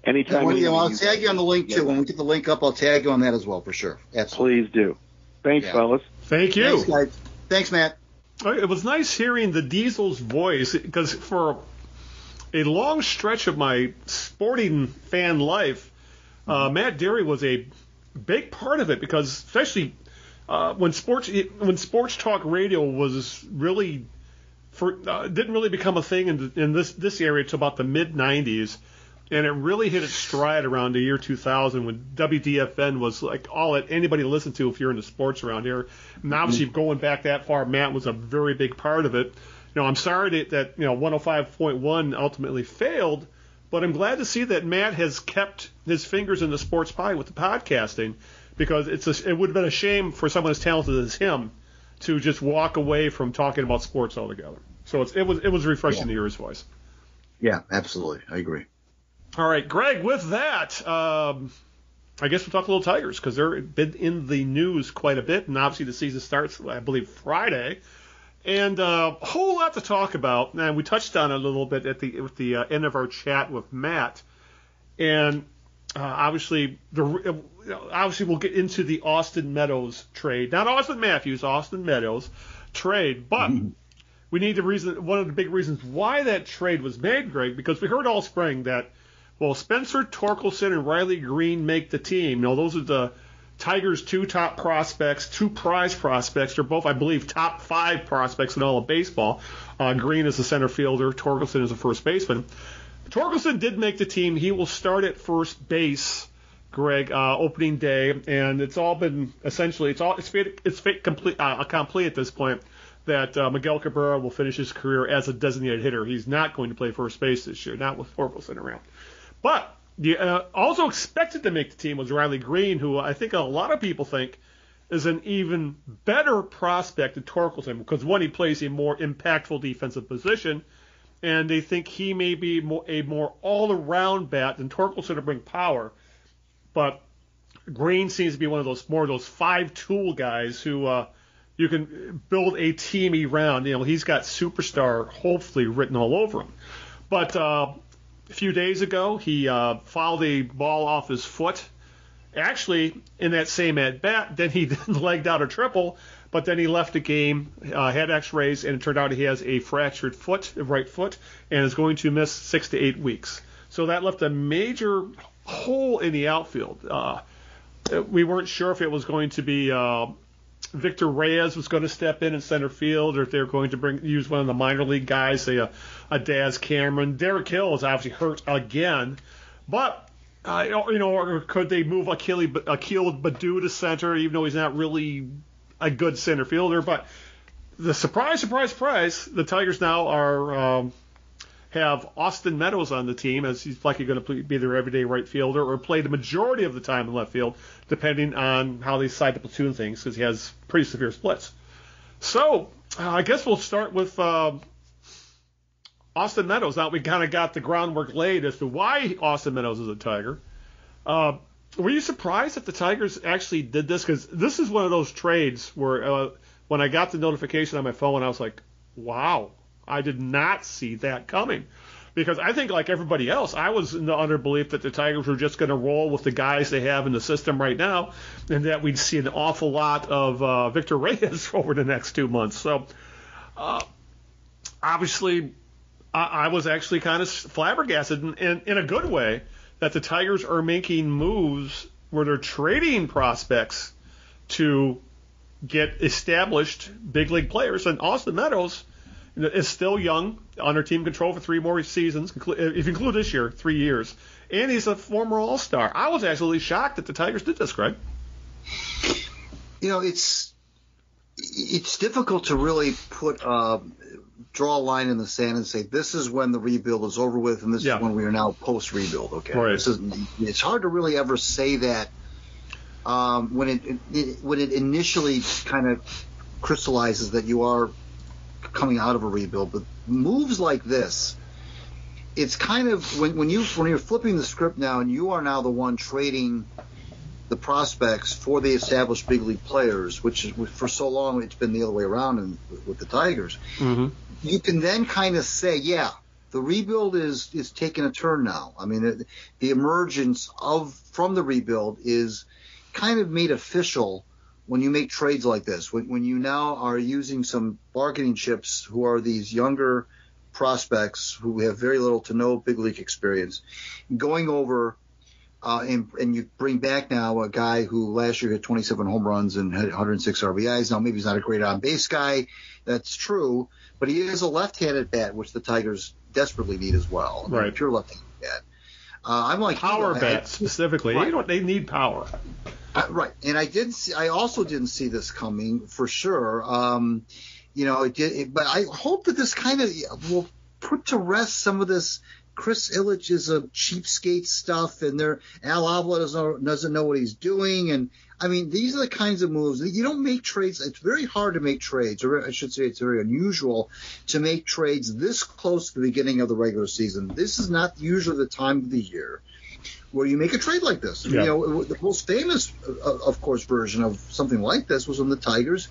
anytime. I'll tag you on the link too. When we get the link up, I'll tag you on that as well for sure. Absolutely. Please do. Thanks, fellas. Thank you. Thanks, guys. Thanks, Matt. It was nice hearing the Diesel's voice because for a long stretch of my sporting fan life, Matt Dery was a big part of it because especially when sports talk radio was really didn't really become a thing in this area until about the mid 90s, and it really hit its stride around the year 2000 when WDFN was like all that anybody listened to if you're into sports around here. And obviously going back that far, Matt was a very big part of it. I'm sorry that 105.1 ultimately failed, but I'm glad to see that Matt has kept his fingers in the sports pie with the podcasting, because it would have been a shame for someone as talented as him to just walk away from talking about sports altogether. So it was refreshing to hear his voice. Yeah, absolutely. I agree. All right, Greg, with that, I guess we'll talk a little Tigers because they've been in the news quite a bit, and obviously the season starts, I believe, Friday. And a whole lot to talk about. And we touched on it a little bit at the end of our chat with Matt. And obviously we'll get into the Austin Meadows trade. Not Austin Matthews, Austin Meadows trade. But we need one of the big reasons why that trade was made, Greg, because we heard all spring that, well, Spencer Torkelson and Reily Greene make the team. Those are the Tigers' two top prospects, two prize prospects. They're both, I believe, top 5 prospects in all of baseball. Greene is a center fielder. Torkelson is a first baseman. Torkelson did make the team. He will start at first base, Greg, opening day, and it's all been essentially it's complete at this point that Miguel Cabrera will finish his career as a designated hitter. He's not going to play first base this year, not with Torkelson around. But also expected to make the team was Reily Greene, who I think a lot of people think is an even better prospect than Torkelson because, one, he plays a more impactful defensive position, and they think he may be a more all-around bat than Torkelson to bring power. But Greene seems to be one of those 5-tool guys who you can build a team around. He's got superstar hopefully written all over him. But a few days ago, he fouled a ball off his foot. Actually, in that same at-bat, then he legged out a triple, but then he left the game, had x-rays, and it turned out he has a fractured right foot, and is going to miss 6 to 8 weeks. So that left a major hole in the outfield. We weren't sure if it was going to be Victor Reyes was going to step in center field, or if they were going to use one of the minor league guys, say a Daz Cameron. Derek Hill is obviously hurt again, but or could they move Akil Baddoo to center, even though he's not really a good center fielder? But the surprise, the Tigers now have Austin Meadows on the team, as he's likely going to be their everyday right fielder or play the majority of the time in left field, depending on how they decide to platoon things, because he has pretty severe splits. So I guess we'll start with Austin Meadows. Now we kind of got the groundwork laid as to why Austin Meadows is a Tiger. Were you surprised that the Tigers actually did this? Because this is one of those trades where when I got the notification on my phone, I was like, wow, I did not see that coming. Because I think, like everybody else, I was in the utter belief that the Tigers were just going to roll with the guys they have in the system right now, and that we'd see an awful lot of Victor Reyes over the next 2 months. So, obviously, I was actually kind of flabbergasted in a good way that the Tigers are making moves where they're trading prospects to get established big league players. And Austin Meadows is still young, under team control for 3 more seasons, if you include this year, 3 years. And he's a former All-Star. I was absolutely shocked that the Tigers did this, Greg. It's difficult to really draw a line in the sand and say this is when the rebuild is over with and this is when we are now post-rebuild. Okay, right. It's hard to really ever say that when it initially kind of crystallizes that you are coming out of a rebuild. But moves like this, it's kind of when you're flipping the script now and you are now the one trading the prospects for the established big league players, which for so long it's been the other way around with the Tigers. Mm-hmm. You can then kind of say, the rebuild is taking a turn now. I mean, the emergence from the rebuild is kind of made official when you make trades like this, when you now are using some bargaining chips who are these younger prospects who have very little to no big league experience, going over and you bring back now a guy who last year had 27 home runs and had 106 RBIs. Now, maybe he's not a great on-base guy. That's true. But he is a left-handed bat, which the Tigers desperately need as well. Right. Pure left-handed bat. I'm like power bat specifically. Right. They need power. Right. And I also didn't see this coming for sure. It did. But I hope that this kind of will put to rest some of this Chris Ilitch is a cheapskate stuff, and Al Avila doesn't know what he's doing. And I mean, these are the kinds of moves you don't make trades. It's very hard to make trades, or I should say, it's very unusual to make trades this close to the beginning of the regular season. This is not usually the time of the year where you make a trade like this. Yeah. The most famous, of course, version of something like this was when the Tigers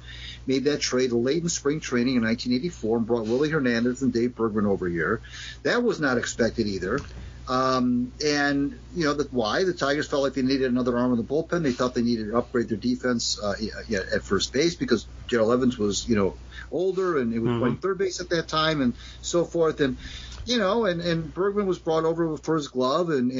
made that trade late in spring training in 1984 and brought Willie Hernandez and Dave Bergman over here. That was not expected either. Why? The Tigers felt like they needed another arm in the bullpen. They thought they needed to upgrade their defense at first base because Gerald Evans was, older and he was playing third base at that time and so forth. And and Bergman was brought over for his glove, and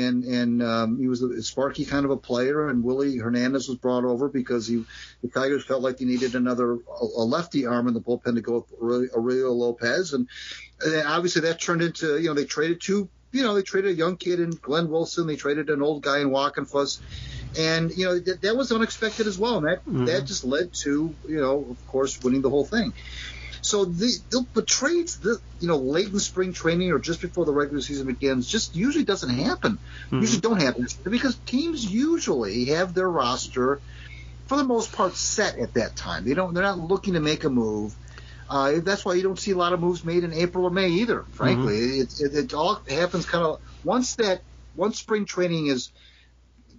he was a sparky kind of a player, and Willie Hernandez was brought over because the Tigers felt like they needed a lefty arm in the bullpen to go with Aurelio Lopez, and then obviously that turned into they traded they traded a young kid in Glenn Wilson, they traded an old guy in Walkenfuss, and that was unexpected as well, and that just led to of course winning the whole thing. So the trades, late in spring training or just before the regular season begins, just usually doesn't happen. Usually don't happen because teams usually have their roster, for the most part, set at that time. They're not looking to make a move. That's why you don't see a lot of moves made in April or May either. Frankly, it all happens kind of once spring training is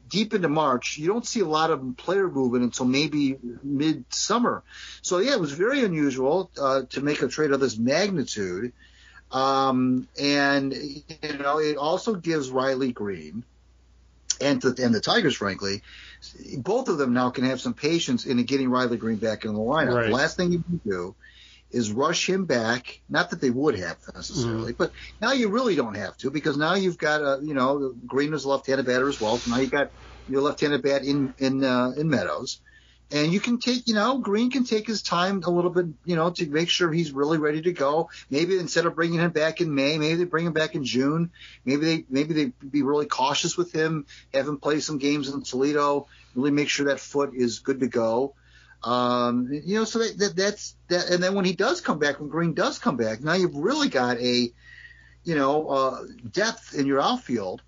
deep into March, you don't see a lot of player movement until maybe mid-summer. So, yeah, it was very unusual to make a trade of this magnitude. It also gives Reily Greene and the Tigers, frankly, both of them now can have some patience in getting Reily Greene back in the lineup. Right. The last thing you can do is rush him back. Not that they would have necessarily, but now you really don't have to because now you've got Greene is a left-handed batter as well. So now you've got your left-handed bat in Meadows, and you can take Greene can take his time a little bit to make sure he's really ready to go. Maybe instead of bringing him back in May, maybe they bring him back in June. Maybe they be really cautious with him, have him play some games in Toledo, really make sure that foot is good to go. So that's that. And then when he does come back, when Greene does come back, now you've really got a, depth in your outfield.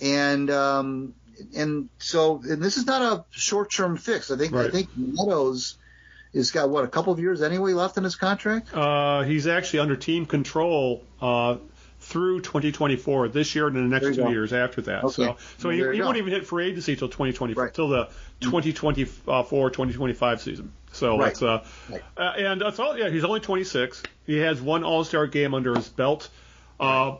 And this is not a short-term fix. I think Meadows has got a couple of years anyway left in his contract. He's actually under team control through 2024 this year and the next 2 years after that. Okay. So he won't even hit free agency till 2024, till the 2024-2025 season. So that's and that's all. Yeah, he's only 26. He has one All-Star game under his belt. A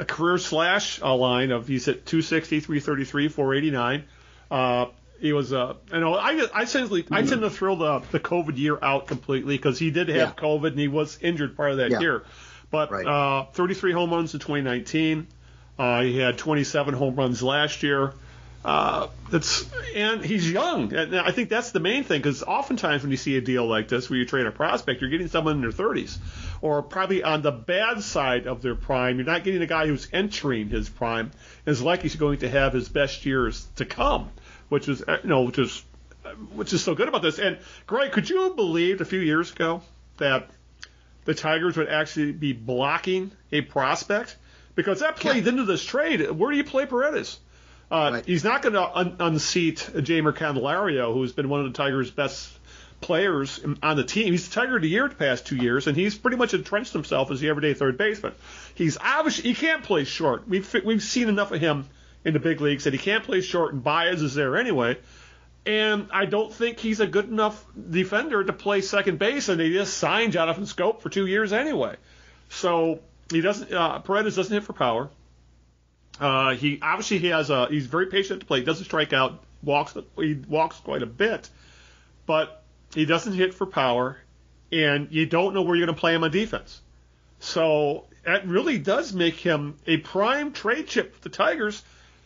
career slash line of he's at 260, 333, 489. He was I tend to throw the COVID year out completely because he did have COVID and he was injured part of that year. But 33 home runs in 2019. He had 27 home runs last year. And he's young. And I think that's the main thing because oftentimes when you see a deal like this where you trade a prospect, you're getting someone in their 30s or probably on the bad side of their prime. You're not getting a guy who's entering his prime and is likely going to have his best years to come, which is so good about this. And Greg, could you have believed a few years ago that the Tigers would actually be blocking a prospect? Because that played into this trade. Where do you play Paredes? He's not going to unseat Jamer Candelario, who's been one of the Tigers' best players on the team. He's the Tiger of the Year the past 2 years, and he's pretty much entrenched himself as the everyday third baseman. He's obviously he can't play short. We've seen enough of him in the big leagues that he can't play short, and Baez is there anyway. And I don't think he's a good enough defender to play second base, and they just signed Jonathan Scope for 2 years anyway. So he doesn't. Paredes doesn't hit for power. He has he's very patient at the plate. Doesn't strike out. He walks quite a bit, but he doesn't hit for power, and you don't know where you're going to play him on defense. So that really does make him a prime trade chip for the Tigers.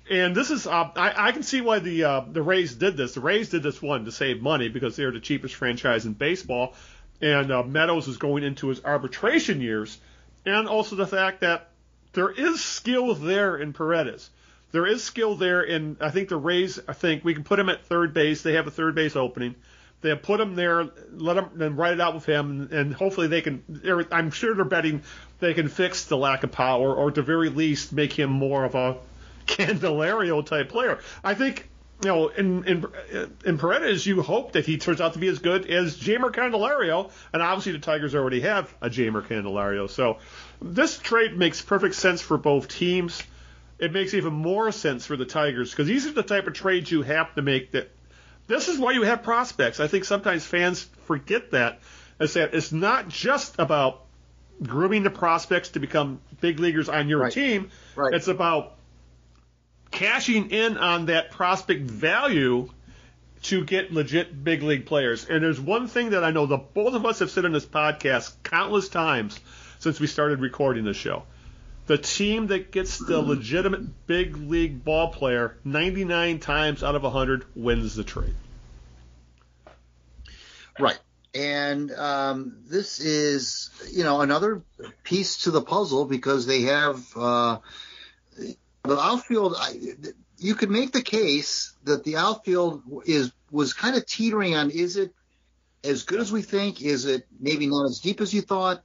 And this is I can see why the Rays did this. The Rays did this one to save money because they're the cheapest franchise in baseball, and Meadows is going into his arbitration years, and also the fact that there is skill there in Paredes. There is skill there, and I think the Rays. I think we can put him at third base. They have a third base opening. They have put him there, let him and write it out with him, and hopefully they can. I'm sure they're betting they can fix the lack of power, or at the very least make him more of a Candelario type player. I think in Paredes, you hope that he turns out to be as good as Jeimer Candelario, and obviously the Tigers already have a Jeimer Candelario. So this trade makes perfect sense for both teams. It makes even more sense for the Tigers because these are the type of trades you have to make. This is why you have prospects. I think sometimes fans forget that. Is that it's not just about grooming the prospects to become big leaguers on your team. Right. It's about cashing in on that prospect value to get legit big league players. And there's one thing that I know that both of us have said on this podcast countless times since we started recording this show. The team that gets the legitimate big league ball player 99 times out of 100 wins the trade. Right. And this is, another piece to the puzzle because they have the outfield. You could make the case that the outfield was kind of teetering on, is it as good as we think? Is it maybe not as deep as you thought?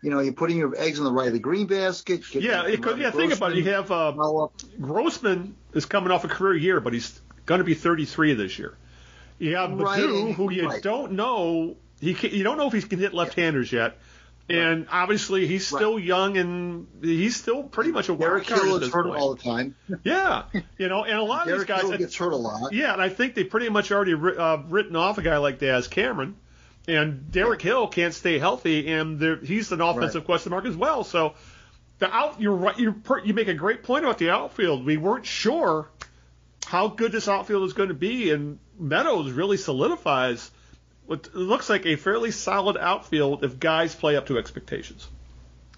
You're putting your eggs in the Reily Greene basket. Think about it. You have Grossman is coming off a career year, but he's going to be 33 this year. You have Badu, who you don't know. You don't know if he can hit left-handers yet. And obviously he's still young and he's still pretty much a wild card. Derek Hill is hurt all the time. Yeah, and a lot of these guys Hill gets hurt a lot. Yeah, and I think they pretty much already written off a guy like Daz Cameron. And Derek Hill can't stay healthy, and he's an offensive question mark as well. So you're right. You make a great point about the outfield. We weren't sure how good this outfield is going to be, and Meadows really solidifies what looks like a fairly solid outfield if guys play up to expectations.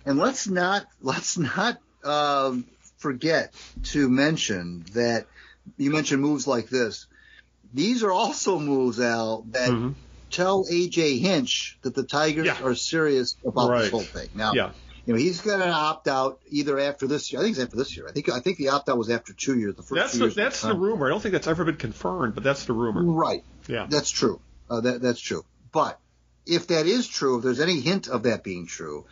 And let's not forget to mention that you mentioned moves like this. These are also moves, Al, that tell A.J. Hinch that the Tigers are serious about this whole thing. Now, he's going to opt out either after this year. I think it's after this year. I think the opt out was after 2 years. The first 2 years. That's the rumor. I don't think that's ever been confirmed, but that's the rumor. Right. Yeah. That's true. That's true. But if that is true, if there's any hint of that being true,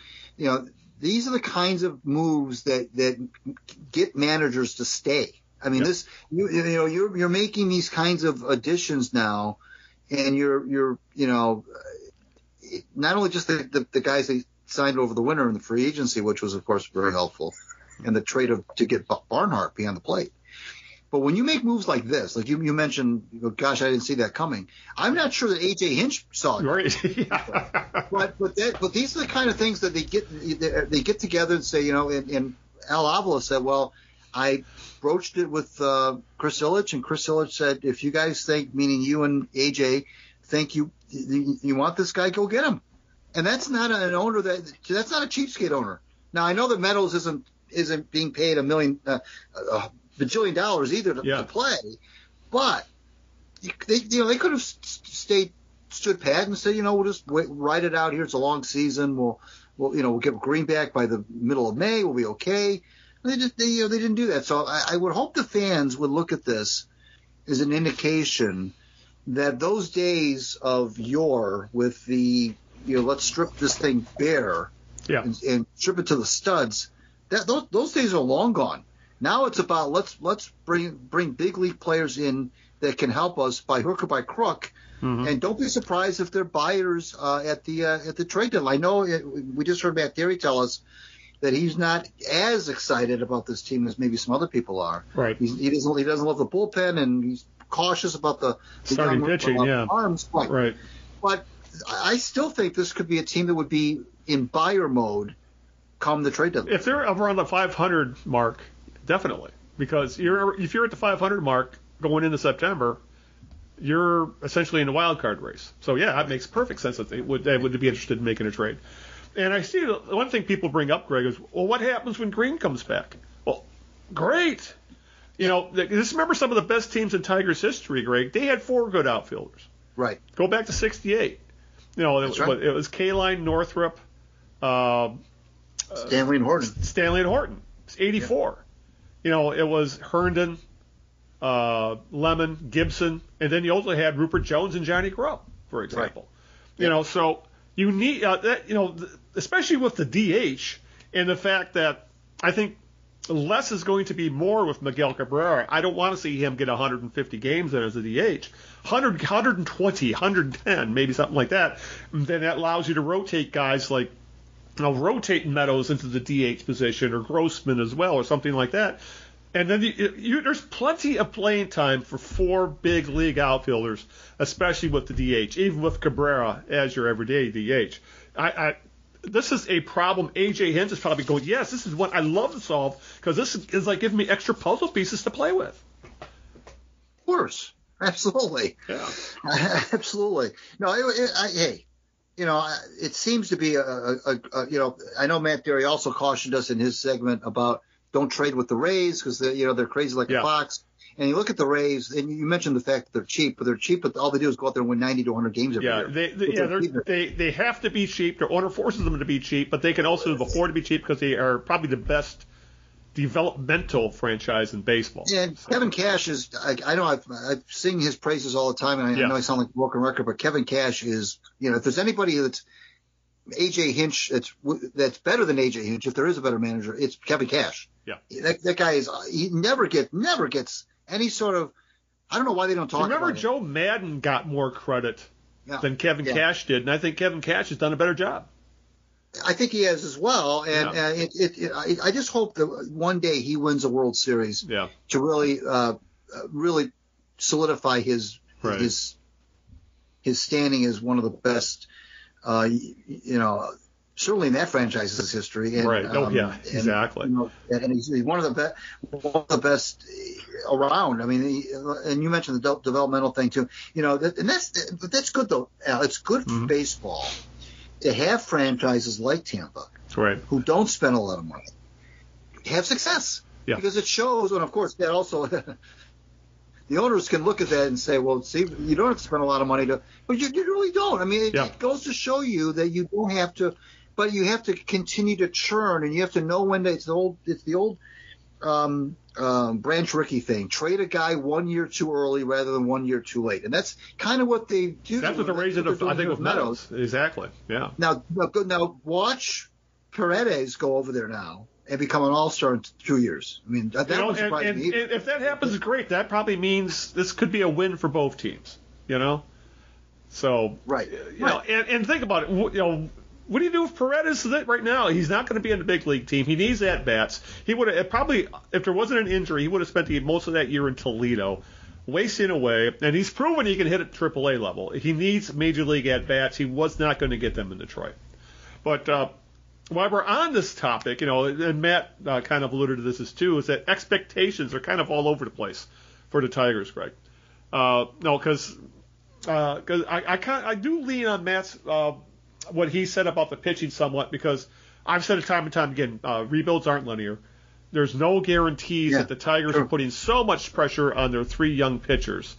these are the kinds of moves that get managers to stay. I mean, you're making these kinds of additions now. And you're not only just the guys they signed over the winter in the free agency, which was, of course, very helpful, and the trade to get Barnhart behind the plate. But when you make moves like this, like you mentioned, gosh, I didn't see that coming. I'm not sure that A.J. Hinch saw it. Right. but these are the kind of things that they get together and say, and Al Avila said, well, I broached it with Chris Ilitch, and Chris Ilitch said, if you guys think, meaning you and AJ, think you want this guy, go get him. And that's not an owner that's not a cheapskate owner. Now I know that Meadows isn't being paid a bajillion dollars either to play, but they could have stood pat and said, we'll just ride it out here. It's a long season. We'll get Greene back by the middle of May. We'll be okay. They didn't do that. So I would hope the fans would look at this as an indication that those days of yore with the, let's strip this thing bare and strip it to the studs, those days are long gone. Now it's about let's bring big league players in that can help us by hook or by crook. And don't be surprised if they're buyers at the trade deadline. I know we just heard Matt Dery tell us that he's not as excited about this team as maybe some other people are. Right. He doesn't love the bullpen, and he's cautious about the starting pitching. Arms. Right. But I still think this could be a team that would be in buyer mode come the trade deadline. If they're around the 500 mark, definitely, because if you're at the 500 mark going into September, you're essentially in the wild card race. So that makes perfect sense that they would be interested in making a trade. And I see one thing people bring up, Greg, is, well, what happens when Greene comes back? Well, great. Just remember some of the best teams in Tigers history, Greg. They had 4 good outfielders. Right. Go back to '68. It was Kaline, Northrup, Stanley and Horton. It's 84. Yeah. It was Herndon, Lemon, Gibson, and then you also had Rupert Jones and Johnny Grubb, for example. Right. So you need especially with the DH and the fact that I think less is going to be more with Miguel Cabrera. I don't want to see him get 150 games in as a DH. 100, 120, 110, maybe something like that. And then that allows you to rotate guys like, rotate Meadows into the DH position or Grossman as well or something like that. And then there's plenty of playing time for 4 big league outfielders, especially with the DH, even with Cabrera as your everyday DH. This is a problem. A.J. Hinch is probably going, yes, this is what I love to solve because this is like giving me extra puzzle pieces to play with. Of course. Absolutely. Yeah. Absolutely. No, it seems to be I know Matt Dery also cautioned us in his segment about don't trade with the Rays because they're crazy like a fox. And you look at the Rays, and you mentioned the fact that they're cheap, but all they do is go out there and win 90 to 100 games every year. They have to be cheap. Their owner forces them to be cheap, but they can also afford to be cheap because they are probably the best developmental franchise in baseball. Yeah, and Kevin Cash is – I know I've sing his praises all the time, and I know I sound like a broken record, but Kevin Cash is – if there's anybody that's A.J. Hinch that's better than A.J. Hinch, if there is a better manager, it's Kevin Cash. Yeah. That guy is – he never gets any sort of – I don't know why they don't talk about it. Remember Joe Madden got more credit than Kevin Cash did, and I think Kevin Cash has done a better job. I think he has as well, and I just hope that one day he wins a World Series to really solidify his standing as one of the best, certainly in that franchise's history. And, exactly. And he's one of the best around. I mean, and you mentioned the developmental thing too. That's good though, Al. It's good for baseball to have franchises like Tampa, who don't spend a lot of money, have success. Yeah. Because it shows, and of course that also the owners can look at that and say, well, see, you don't have to spend a lot of money but you really don't. I mean, it goes to show you that you don't have to, but you have to continue to churn, and you have to know when it's the old Branch Rickey thing. Trade a guy 1 year too early rather than 1 year too late, and that's kind of what they do. That's what the reason I think with Meadows. Exactly. Yeah. Now watch Paredes go over there now and become an all-star in 2 years. I mean, that would surprise me. And if that happens, great. That probably means this could be a win for both teams. So and think about it. What do you do with Paredes right now? He's not going to be in the big league team. He needs at-bats. He would have probably, if there wasn't an injury, he would have spent most of that year in Toledo, wasting away. And he's proven he can hit at AAA level. He needs major league at-bats. He was not going to get them in Detroit. But while we're on this topic, and Matt kind of alluded to this too, is that expectations are kind of all over the place for the Tigers, Greg. Because I do lean on Matt's what he said about the pitching somewhat, because I've said it time and time again, rebuilds aren't linear. There's no guarantees that the Tigers are putting so much pressure on their 3 young pitchers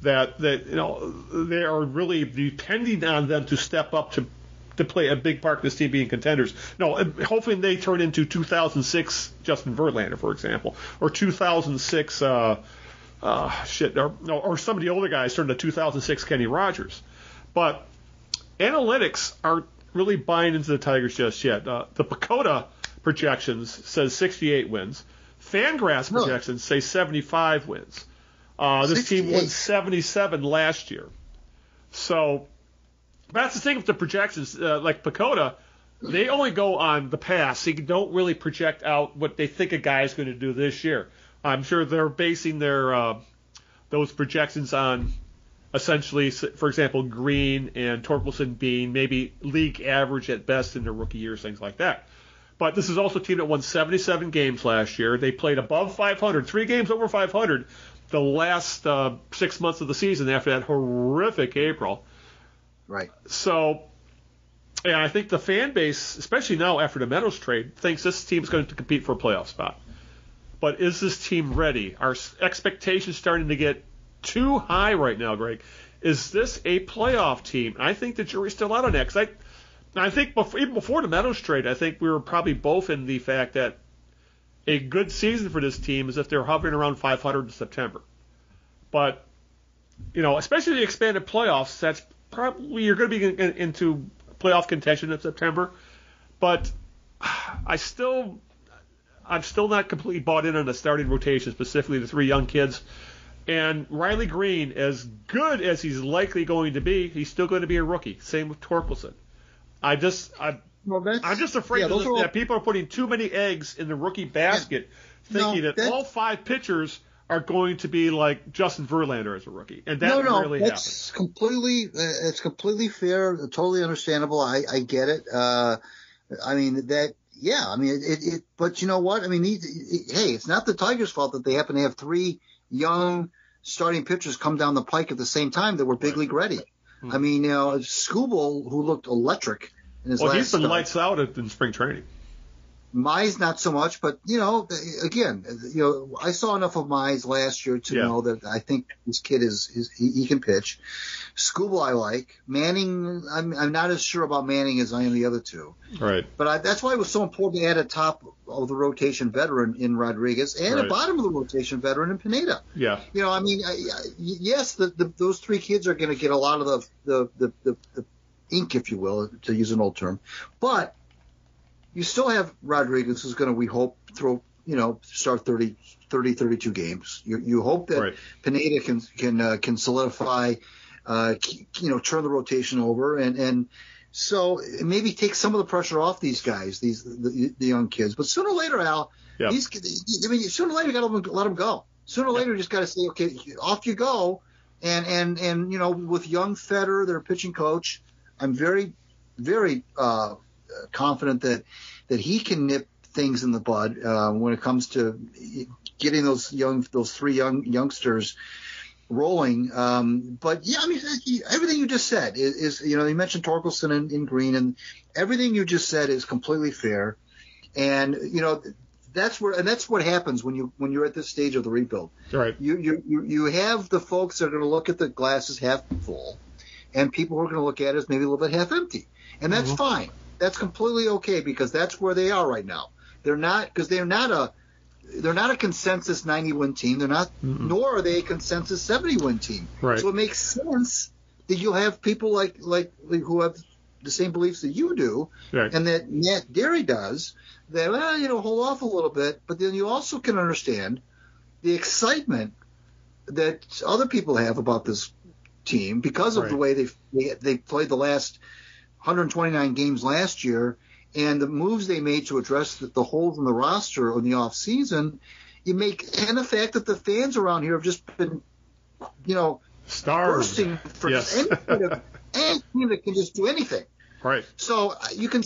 that they are really depending on them to step up to play a big part in this team being contenders. Hopefully they turn into 2006 Justin Verlander, for example, or 2006 or some of the older guys turn to 2006 Kenny Rogers. But analytics aren't really buying into the Tigers just yet. The Pacoda projections says 68 wins. Fangraphs projections say 75 wins. This team won 77 last year. So that's the thing with the projections. Like Pacoda, they only go on the past. They don't really project out what they think a guy is going to do this year. I'm sure they're basing their those projections on essentially, for example, Greene and Torkelson being maybe league average at best in their rookie years, things like that. But this is also a team that won 77 games last year. They played above 500, 3 games over 500 the last 6 months of the season after that horrific April. Right. So, and I think the fan base, especially now after the Meadows trade, thinks this team is going to compete for a playoff spot. but is this team ready? Are expectations starting to get too high right now, Greg? Is this a playoff team? I think the jury's still out on that. Because I think even before the Meadows trade, I think we were probably both in the fact that a good season for this team is if they're hovering around 500 in September. But, especially the expanded playoffs, that's probably you're going to be into playoff contention in September. But I'm still not completely bought in on the starting rotation, specifically the three young kids. And Reily Greene, as good as he's likely going to be, he's still going to be a rookie. Same with Torkelson. I'm just afraid that people are putting too many eggs in the rookie basket, thinking that all five pitchers are going to be like Justin Verlander as a rookie, and that rarely happens. It's completely fair, totally understandable. I get it. But you know what? It's not the Tigers' fault that they happen to have three young starting pitchers come down the pike at the same time that were big league ready. Skubal, who looked electric in his last he's been start. lights out in spring training. Mize not so much, but I saw enough of Mize last year to know that I think this kid he can pitch. Skubal I like. Manning, I'm not as sure about Manning as I am the other two. Right. But that's why it was so important to add a top of the rotation veteran in Rodriguez and a bottom of the rotation veteran in Pineda. Yeah. Yes, those three kids are going to get a lot of the ink, if you will, to use an old term, but you still have Rodriguez, who's going to, we hope, start 30, 32 games. You hope that Pineda can solidify, turn the rotation over, and so maybe take some of the pressure off these guys, the young kids. But sooner or later, Al, sooner or later you got to let them go. Sooner or later you just got to say, okay, off you go. And with young Federer, their pitching coach, I'm very, very confident that he can nip things in the bud when it comes to getting those three youngsters rolling. But everything you just said is you mentioned Torkelson and Greene, and everything you just said is completely fair. And that's what happens when you're at this stage of the rebuild. Right. You have the folks that are going to look at the glasses half full, and people who are going to look at it as maybe a little bit half empty, and that's fine. That's completely okay because that's where they are right now. They're not a consensus 90-win team. They're not, nor are they a consensus 70-win team. Right. So it makes sense that you'll have people like who have the same beliefs that you do, and that Matt Dery does. That hold off a little bit, but then you also can understand the excitement that other people have about this team because of the way they played the last 129 games last year, and the moves they made to address the holes in the roster in the off season. And the fact that the fans around here have just been, bursting for any team that can just do anything. Right. So you can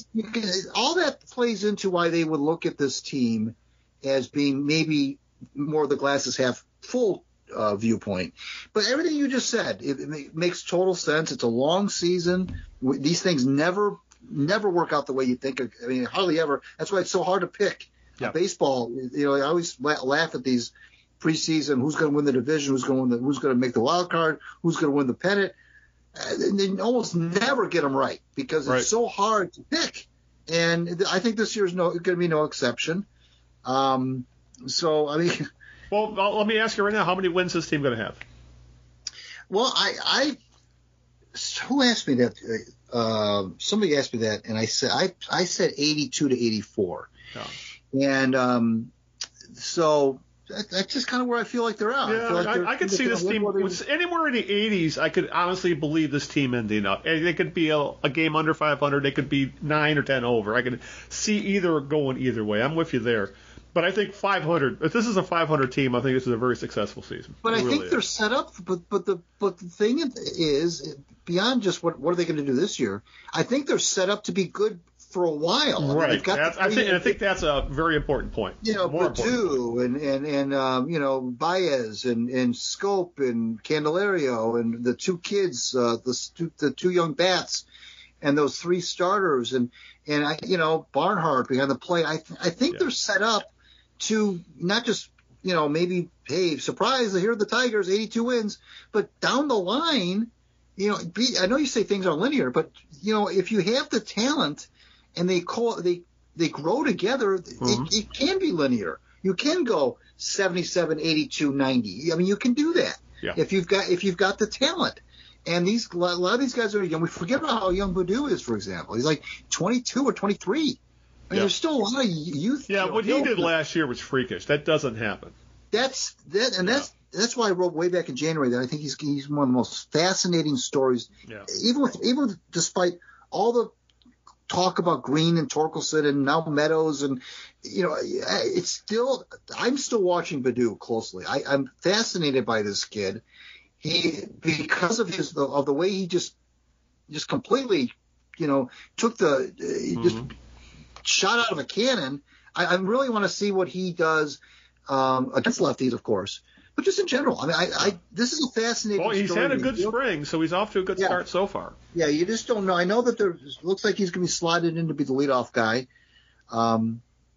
all that plays into why they would look at this team as being maybe more of the glasses half full viewpoint. But everything you just said, it makes total sense. It's a long season. These things never work out the way you think. Hardly ever. That's why it's so hard to pick. Baseball, I always laugh at these preseason. Who's going to win the division? Who's going to make the wild card? Who's going to win the pennant? And they almost never get them right because it's so hard to pick. And I think this year's going to be no exception. Well, let me ask you right now, how many wins is this team going to have? Well, who asked me that? Somebody asked me that, and I said 82 to 84. Yeah. And so that's just kind of where I feel like they're at. Yeah, I could see this team anywhere in the 80s. I could honestly believe this team ending up. They could be a game under 500. They could be 9 or 10 over. I could see either going either way. I'm with you there. But I think 500. If this is a 500 team, I think this is a very successful season. But I think they're set up. But the thing is, beyond just what are they going to do this year, I think they're set up to be good for a while. Right. I think that's a very important point. Badu and Baez and Scope and Candelario and the two kids, the two young bats, and those three starters and Barnhart behind the plate. I think they're set up to not just, maybe, hey, surprise, here are the Tigers, 82 wins, but down the line, I know you say things are linear, but, if you have the talent and they grow together, it can be linear. You can go 77, 82, 90. I mean, you can do that if you've got the talent. And a lot of these guys are young. We forget about how young Badu is, for example. He's like 22 or 23. I mean, there's still a lot of youth. Yeah, what he did last year was freakish. That doesn't happen. That's why I wrote way back in January that I think he's one of the most fascinating stories. Yeah. Even despite all the talk about Greene and Torkelson and now Meadows, and I'm still watching Badu closely. I'm fascinated by this kid. Because of the way he just completely, took just shot out of a cannon. I really want to see what he does against lefties, of course, but just in general. I mean, this is a fascinating. Well, he's had a good spring, so he's off to a good start so far. Yeah, you just don't know. I know that looks like he's going to be slotted in to be the leadoff guy.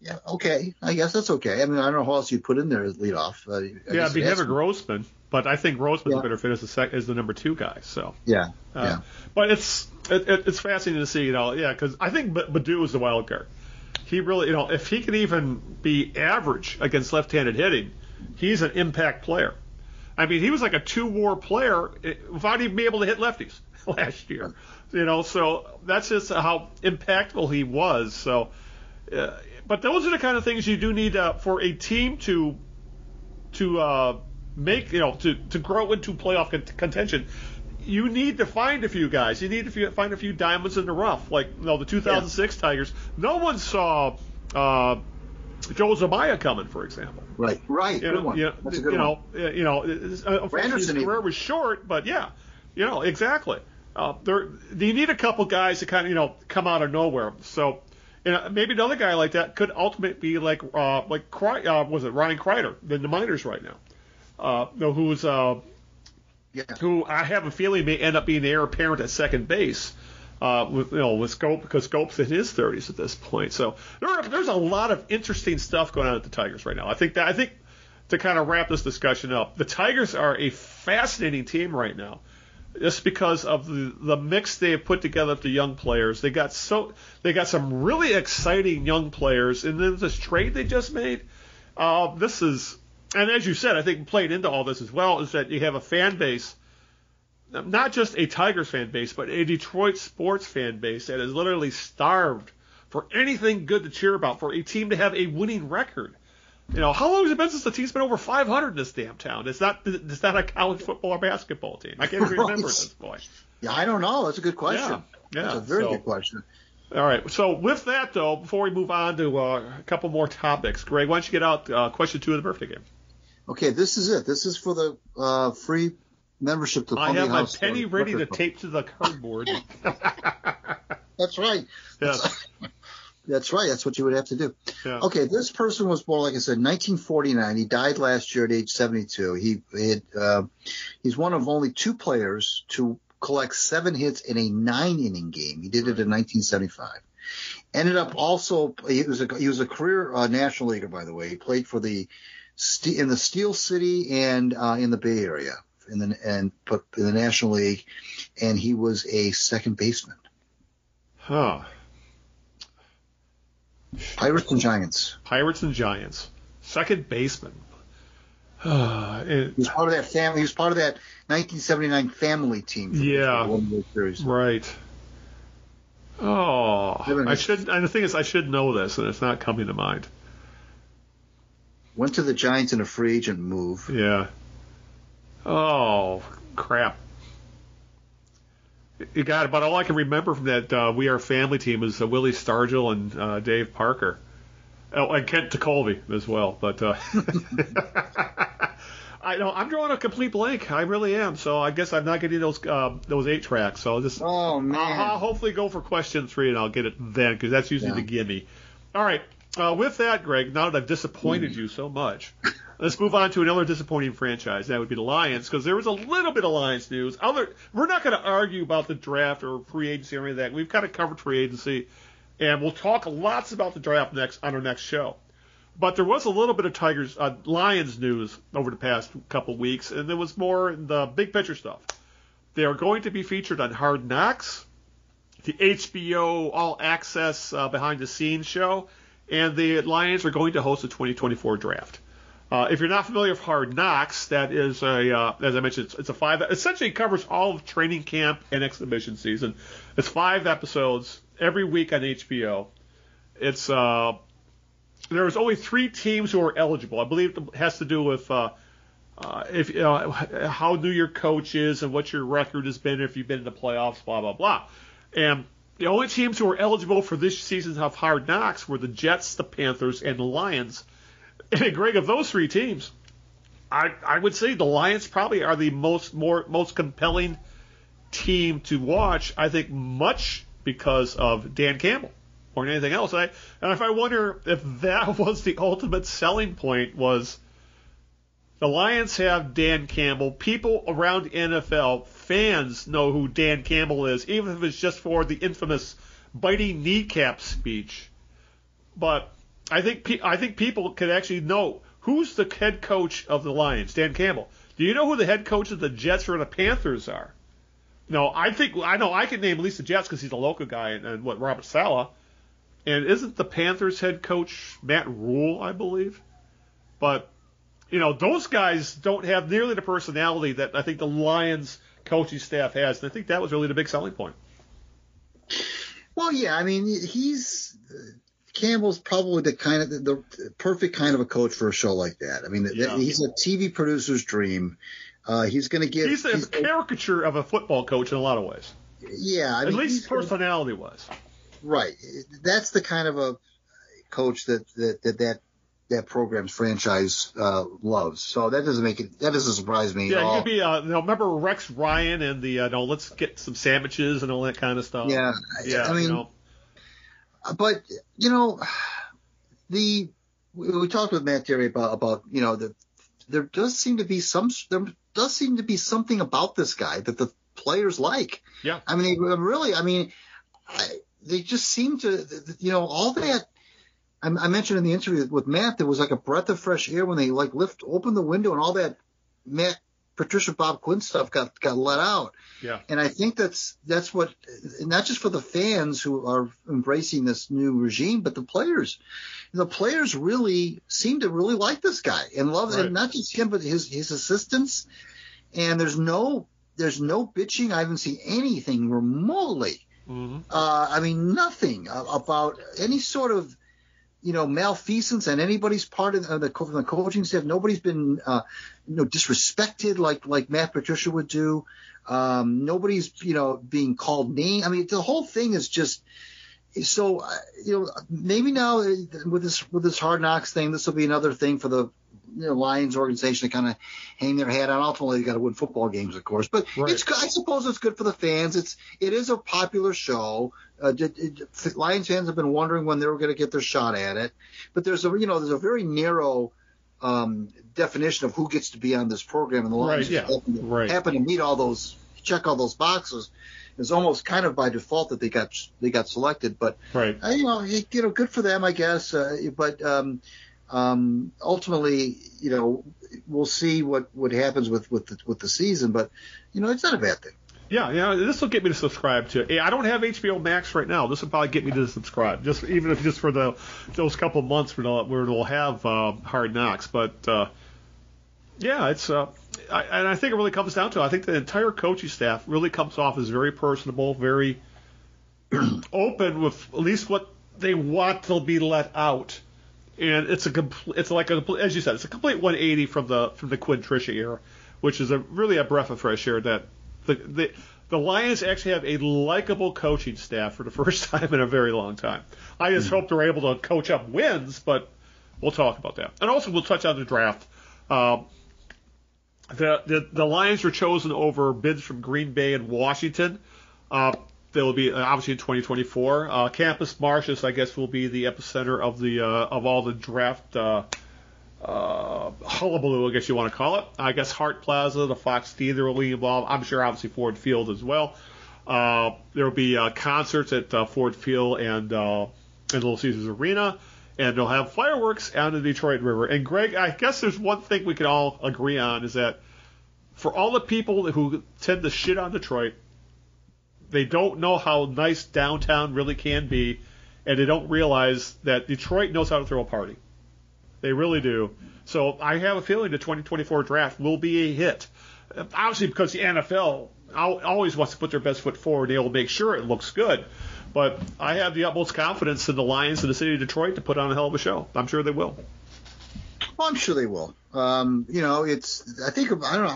Yeah, okay. I guess that's okay. I mean, I don't know who else you'd put in there as leadoff. It'd be Henrik Grossman, but I think Grossman's better fit as the number 2 guy. So but it's fascinating to see, because I think Badu is the wild card. He really, if he can even be average against left-handed hitting, he's an impact player. I mean, he was like a 2-WAR player without even being able to hit lefties last year. So that's just how impactful he was. So. But those are the kind of things you do need for a team to make, to grow into playoff contention. You need to find a few guys. You need to find a few diamonds in the rough. Like the 2006 Tigers. No one saw Joe Zamaya coming, for example. Right. Good one. That's a good one. Unfortunately, his career was short, but exactly. You need a couple guys to kind of come out of nowhere. So. Maybe another guy like that could ultimately be was it Ryan Kreider in the minors right now? Who I have a feeling may end up being the heir apparent at second base with Scope, because Scope's in his 30s at this point. So there's a lot of interesting stuff going on at the Tigers right now. I think to kind of wrap this discussion up, the Tigers are a fascinating team right now. Just because of the mix they have put together of the young players. They got some really exciting young players, and then this trade they just made. And as you said, I think played into all this as well is that you have a fan base, not just a Tigers fan base, but a Detroit sports fan base that is literally starved for anything good to cheer about, for a team to have a winning record. How long has it been since the team's been over 500 in this damn town? It's not a college football or basketball team. I can't even remember at this point. Yeah, I don't know. That's a good question. Yeah. That's a very good question. All right. So with that, though, before we move on to a couple more topics, Greg, why don't you get out question 2 of the birthday game? Okay, this is it. This is for the free membership to I have my penny ready to tape to the cardboard. That's right. Yes. That's right. That's what you would have to do. Yeah. Okay, this person was born, like I said, 1949. He died last year at age 72. He's one of only 2 players to collect 7 hits in a 9-inning game. He did it in 1975. Ended up also he was a career National Leaguer, by the way. He played for in the Steel City and in the Bay Area in the National League, and he was a second baseman. Huh. Pirates and Giants. Second baseman. He was part of that family. He was part of that 1979 family team. Yeah. Right. Oh, I should. And the thing is, I should know this, and it's not coming to mind. Went to the Giants in a free agent move. Yeah. Oh, crap. You got it, but all I can remember from that We Are Family team is Willie Stargell and Dave Parker. Oh, and Kent Tekulve as well. But I'm drawing a complete blank. I really am. So I guess I'm not getting those 8 tracks. So I'll just I'll hopefully go for question 3 and I'll get it then, because that's usually the gimme. All right. With that, Greg, now that I've disappointed you so much, let's move on to another disappointing franchise. That would be the Lions, because there was a little bit of Lions news. We're not going to argue about the draft or free agency or anything like that. We've kind of covered free agency, and we'll talk lots about the draft on our next show. But there was a little bit of Lions news over the past couple of weeks, and it was more the big picture stuff. They are going to be featured on Hard Knocks, the HBO All Access behind-the-scenes show, and the Lions are going to host the 2024 draft. If you're not familiar with Hard Knocks, that is as I mentioned, it's a 5. Essentially, it covers all of training camp and exhibition season. It's 5 episodes every week on HBO. It's there's only 3 teams who are eligible. I believe it has to do with if how new your coach is and what your record has been, if you've been in the playoffs, blah blah blah. And the only teams who were eligible for this season of Hard Knocks were the Jets, the Panthers, and the Lions. And Greg, of those 3 teams, I would say the Lions probably are the most compelling team to watch. I think much because of Dan Campbell more than anything else. And if I wonder if that was the ultimate selling point, was the Lions have Dan Campbell. People around NFL, fans know who Dan Campbell is, even if it's just for the infamous biting kneecap speech. But I think people can actually know who's the head coach of the Lions, Dan Campbell. Do you know who the head coach of the Jets or the Panthers are? No, I know I can name at least the Jets because he's a local guy, and Robert Saleh. And isn't the Panthers head coach Matt Rule, I believe? But those guys don't have nearly the personality that I think the Lions coaching staff has, and I think that was really the big selling point. Well, yeah, I mean, Campbell's probably the perfect kind of a coach for a show like that. I mean, he's a TV producer's dream. He's going to give. He's a caricature of a football coach in a lot of ways. Yeah, I mean, at least personality-wise. Right. That's the kind of a coach that program's franchise loves. So that doesn't surprise me at all. You could be remember Rex Ryan and the let's get some sandwiches and all that kind of stuff. Yeah. I mean, but we talked with Matt Dery about there does seem to be something about this guy that the players like. Yeah. I mean, they just seem to, all that. I mentioned in the interview with Matt, there was like a breath of fresh air when they opened the window and all that Matt Patricia Bob Quinn stuff got let out. Yeah. And I think that's what, not just for the fans who are embracing this new regime, but the players. The players really seem to really like this guy and love it, and not just him, but his assistants. And there's no bitching. I haven't seen anything remotely. Mm-hmm. I mean, nothing about any sort of, malfeasance on anybody's part from the coaching staff. Nobody's been, disrespected like Matt Patricia would do. Nobody's, being called name. I mean, the whole thing is just so. Maybe now with this Hard Knocks thing, this will be another thing for the Lions organization to kind of hang their hat on. Ultimately, they got to win football games, of course. But I suppose it's good for the fans. It is a popular show. Lions fans have been wondering when they were going to get their shot at it. But there's a very narrow definition of who gets to be on this program, and the Lions happen to meet all those, check all those boxes. It's almost kind of by default that they got selected. But good for them, I guess. But ultimately, we'll see what happens with the season, but it's not a bad thing. Yeah, this will get me to subscribe to. I don't have HBO Max right now. This will probably get me to subscribe, even if for those couple of months where we'll have Hard Knocks. But it's and I think it really comes down to, I think the entire coaching staff really comes off as very personable, very open with at least what they want to be let out. And as you said, it's a complete 180 from the Quinn Tricia era, which is really a breath of fresh air. That the Lions actually have a likable coaching staff for the first time in a very long time. I just hope they're able to coach up wins, but we'll talk about that. And also we'll touch on the draft. The Lions were chosen over bids from Green Bay and Washington. That will be obviously in 2024. Campus Martius, I guess, will be the epicenter of all the draft hullabaloo, I guess you want to call it. I guess Hart Plaza, the Fox Theater will be involved. I'm sure obviously Ford Field as well. There will be concerts at Ford Field and Little Caesars Arena. and they'll have fireworks out in the Detroit River. And Greg, I guess there's one thing we can all agree on is that for all the people who tend to shit on Detroit, they don't know how nice downtown really can be, and they don't realize that Detroit knows how to throw a party. They really do. So I have a feeling the 2024 draft will be a hit. Obviously, because the NFL always wants to put their best foot forward, they will make sure it looks good. But I have the utmost confidence in the Lions and the city of Detroit to put on a hell of a show. I'm sure they will. Well, I'm sure they will. I don't know.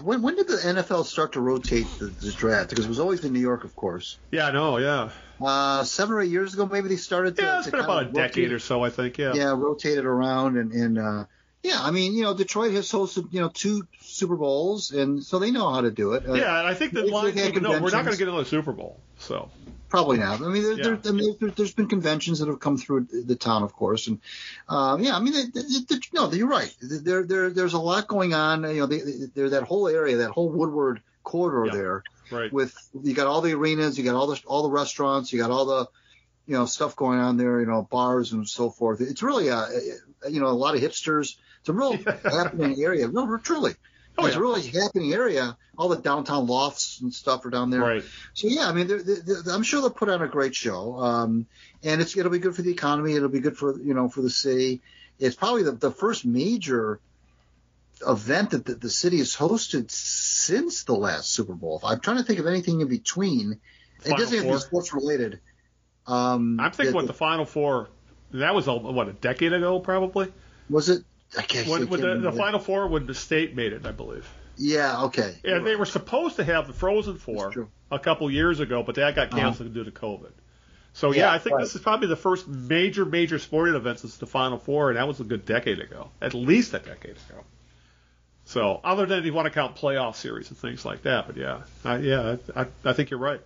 When did the NFL start to rotate the draft? Because it was always in New York, of course. Yeah, I know, yeah. 7 or 8 years ago, maybe they started to. Yeah, it's been about a decade or so, I think, yeah. Yeah, rotated around. I mean, Detroit has hosted, 2 Super Bowls, and so they know how to do it. Yeah, and I think the Lions even know we're not going to get another Super Bowl, so. Probably not. I mean, there's been conventions that have come through the town, of course, and you're right. There's a lot going on. There's that whole area, that whole Woodward corridor there. Right. With you got all the arenas, you got all the restaurants, you got all the stuff going on there, bars and so forth. It's really a lot of hipsters. It's a real happening area. No, truly. It's a really happening area. All the downtown lofts and stuff are down there. Right. So, yeah, I mean, I'm sure they'll put on a great show. And it'll be good for the economy. It'll be good for the city. It's probably the first major event that the city has hosted since the last Super Bowl. I'm trying to think of anything in between. It doesn't have to be sports related. I'm thinking the Final Four, that was, a decade ago probably? Was it? I guess the Final Four when the state made it, I believe. Yeah, okay. Yeah, they were supposed to have the Frozen Four a couple years ago, but that got canceled due to COVID. So, I think this is probably the first major sporting event since the Final Four, and that was a good decade ago, at least a decade ago. So, other than if you want to count playoff series and things like that, but I think you're right.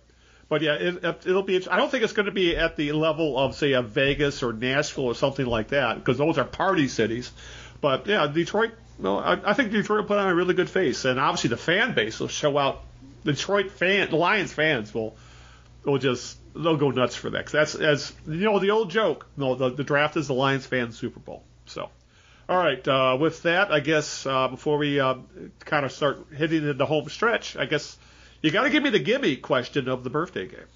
But it'll be. I don't think it's going to be at the level of, say, a Vegas or Nashville or something like that, because those are party cities. But Detroit. No, I think Detroit will put on a really good face, and obviously the fan base will show out. The Lions fans will they'll go nuts for that. 'Cause that's, as the old joke. No, the draft is the Lions fan Super Bowl. So, all right. With that, I guess before we kind of start hitting the home stretch, I guess you got to give me the gimme question of the birthday game.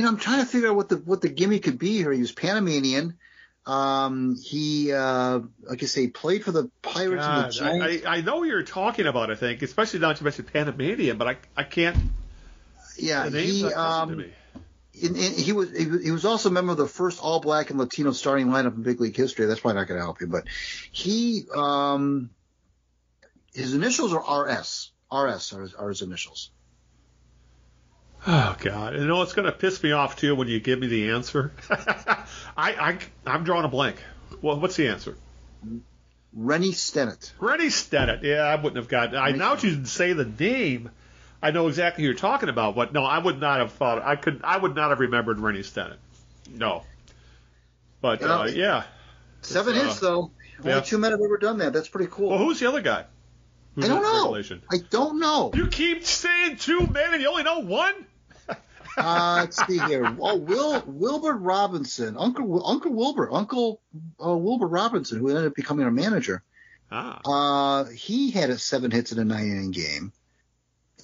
I'm trying to figure out what the gimme could be here. He was Panamanian. He, like I say, played for the Pirates and the Giants. I know what you're talking about, I think, especially now that you mentioned Panamanian, but I can't. Yeah, he was also a member of the first All-Black and Latino starting lineup in big league history. That's probably not going to help you, but he, his initials are RS. RS are his initials. Oh, God. It's going to piss me off, too, when you give me the answer. I'm drawing a blank. Well, what's the answer? Rennie Stennett. Rennie Stennett. Yeah, I wouldn't have gotten it. Now that you say the name, I know exactly who you're talking about. But, no, I would not have thought. I would not have remembered Rennie Stennett. No. But, 7 hits, though. Only 2 men have ever done that. That's pretty cool. Well, who's the other guy? I don't know. You keep saying 2 men and you only know one? Let's see here. Oh, Wilbur Robinson, Uncle Wilbur Robinson, who ended up becoming our manager. He had 7 hits in a 9-inning game.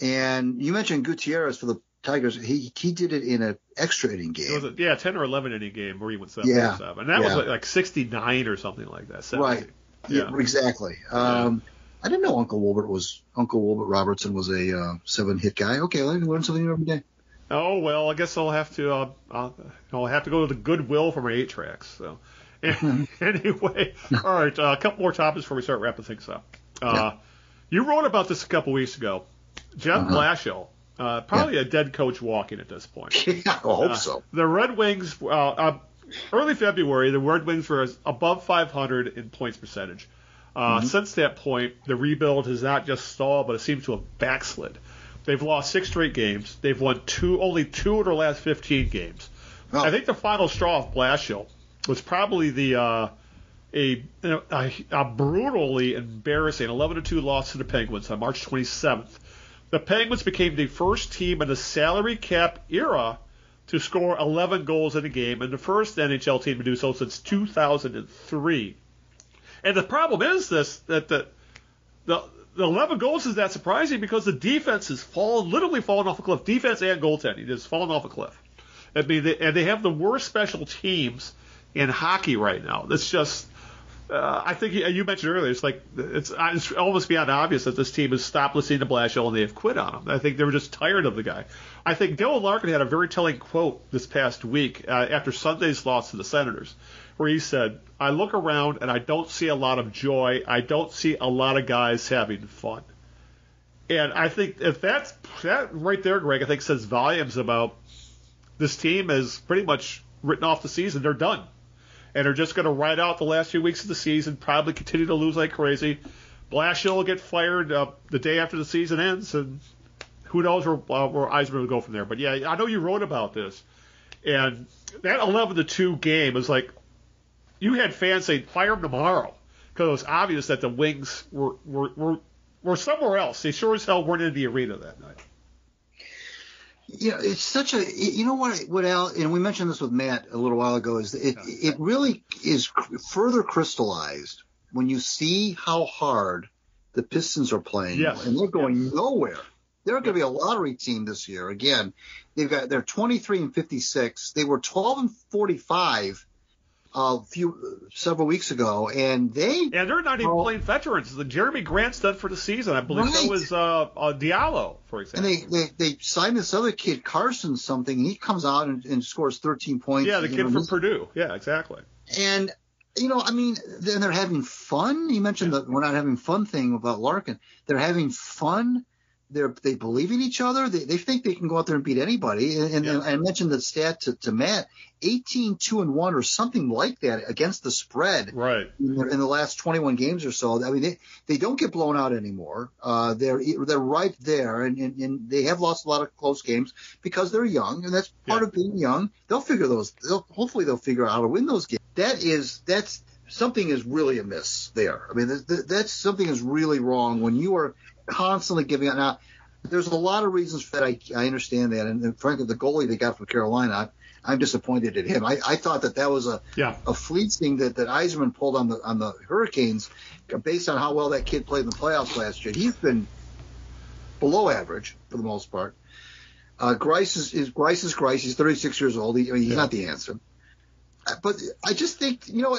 And you mentioned Gutierrez for the Tigers. He did it in an extra inning game. It was 10 or 11 inning game where he went 7 or 7. And that was like 69 or something like that. 70. Right. Yeah, exactly. I didn't know Uncle Wilbur Robertson was a 7-hit guy. Okay, I learn something new every day. Oh well, I guess I'll have to go to the Goodwill for my 8 tracks. So anyway, all right, a couple more topics before we start wrapping things up. You wrote about this a couple weeks ago. Jeff Blashill, probably a dead coach walking at this point. Yeah, I hope so. The Red Wings, early February, the Red Wings were above 500 in points percentage. Since that point, the rebuild has not just stalled, but it seems to have backslid. They've lost 6 straight games. They've won only 2 of their last 15 games. Oh. I think the final straw of Blashill was probably a brutally embarrassing 11-2 loss to the Penguins on March 27th. The Penguins became the first team in the salary cap era to score 11 goals in a game, and the first NHL team to do so since 2003. And the problem is that the 11 goals is that surprising because the defense is literally fallen off a cliff. Defense and goaltending is falling off a cliff. I mean, and they have the worst special teams in hockey right now. That's just, I think you mentioned earlier, it's almost beyond obvious that this team has stopped listening to Blashill and they have quit on him. I think they were just tired of the guy. I think Dylan Larkin had a very telling quote this past week after Sunday's loss to the Senators, where he said, I look around and I don't see a lot of joy. I don't see a lot of guys having fun. And I think if that right there, Greg, I think says volumes about this team is pretty much written off the season. They're done. And they're just going to ride out the last few weeks of the season, probably continue to lose like crazy. Blashill will get fired the day after the season ends, and who knows where Yzerman will go from there. But, yeah, I know you wrote about this. And that 11-2 game is like you had fans saying, fire him tomorrow, because it was obvious that the Wings were somewhere else. They sure as hell weren't in the arena that night. It's such a, what Al, and we mentioned this with Matt a little while ago, is it really is further crystallized when you see how hard the Pistons are playing. Yes. And they're going nowhere. They're going to be a lottery team this year. Again, they're 23-56. They were 12-45 several weeks ago, and they're not even playing veterans. The Jeremy Grant's done for the season, I believe. Right. So was Diallo, for example. And they signed this other kid, Carson something, and he comes out and scores 13 points. Yeah, the kid from Purdue. Yeah, exactly. And then they're having fun. You mentioned the we're not having fun thing about Larkin. They're having fun. They believe in each other. They think they can go out there and beat anybody. And I mentioned the stat to Matt, 18-2-1 or something like that against the spread. Right. In the last 21 games or so. I mean, they don't get blown out anymore. They're right there, and they have lost a lot of close games because they're young, and that's part of being young. They'll figure hopefully they'll figure out how to win those games. That's something is really amiss there. I mean, that's something is really wrong when you are constantly giving out. Now, there's a lot of reasons for that. I understand that. And frankly, the goalie they got from Carolina, I'm disappointed at him. I thought that was a fleeting that Yzerman pulled on the Hurricanes based on how well that kid played in the playoffs last year. He's been below average for the most part. Grice is Grice. He's 36 years old. He's not the answer. But I just think, Al,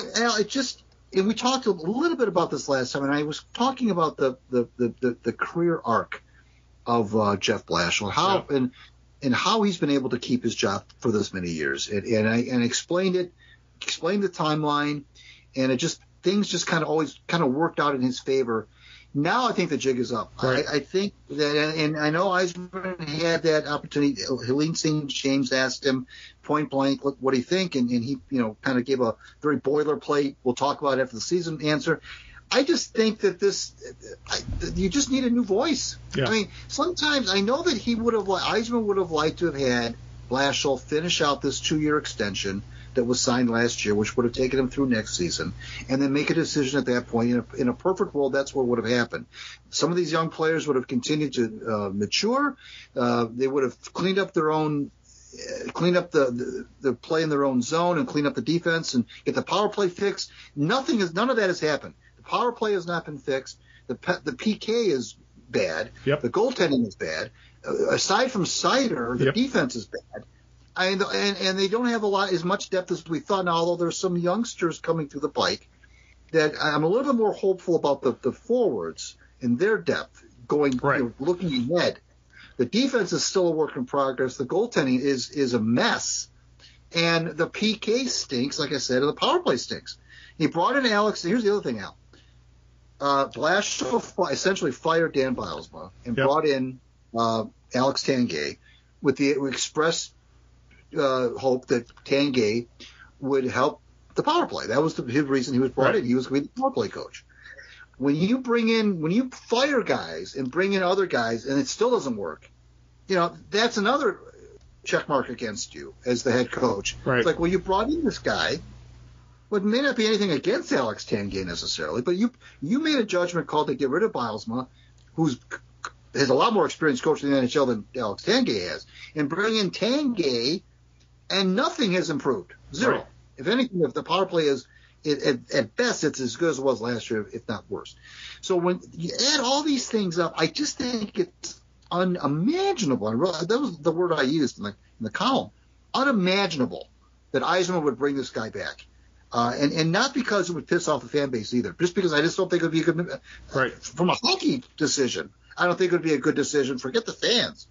and we talked a little bit about this last time, and I was talking about the career arc of Jeff Blashill, and how he's been able to keep his job for this many years, and explained the timeline, and things just kind of worked out in his favor. Now I think the jig is up. Right. I think that, and I know Yzerman had that opportunity. Helene St. James asked him point blank, what do you think? And he, kind of gave a very boilerplate, we'll talk about it after the season answer. I just think that you just need a new voice. Yeah. I mean, sometimes I know that Yzerman would have liked to have had Blashill finish out this 2-year extension that was signed last year, which would have taken him through next season, and then make a decision at that point. In a perfect world, that's what would have happened. Some of these young players would have continued to mature. They would have cleaned up the play in their own zone and clean up the defense and get the power play fixed. None of that has happened. The power play has not been fixed. The PK is bad. Yep. The goaltending is bad. Aside from Seider, the defense is bad. And they don't have as much depth as we thought. Now, although there's some youngsters coming through the pike, that I'm a little bit more hopeful about the forwards and their depth going, looking ahead. The defense is still a work in progress. The goaltending is a mess, and the PK stinks. Like I said, and the power play stinks. He brought in Alex. Here's the other thing, Al. Blashill essentially fired Dan Bilesma and brought in Alex Tanguay with the express hope that Tanguay would help the power play. That was his reason he was brought in. He was going to be the power play coach. When you fire guys and bring in other guys and it still doesn't work, that's another check mark against you as the head coach. Right. It's like, well, you brought in this guy. Well, it may not be anything against Alex Tanguay necessarily, but you made a judgment call to get rid of Bilesma, who's has a lot more experience coaching in the NHL than Alex Tanguay has, and bring in Tanguay, And nothing has improved. Zero. Right. If anything, if the power play is, at best, it's as good as it was last year, if not worse. So when you add all these things up, I just think it's unimaginable. That was the word I used in the column. Unimaginable that Yzerman would bring this guy back. And not because it would piss off the fan base either, just because I just don't think it would be a good from a hockey decision. I don't think it would be a good decision. Forget the fans.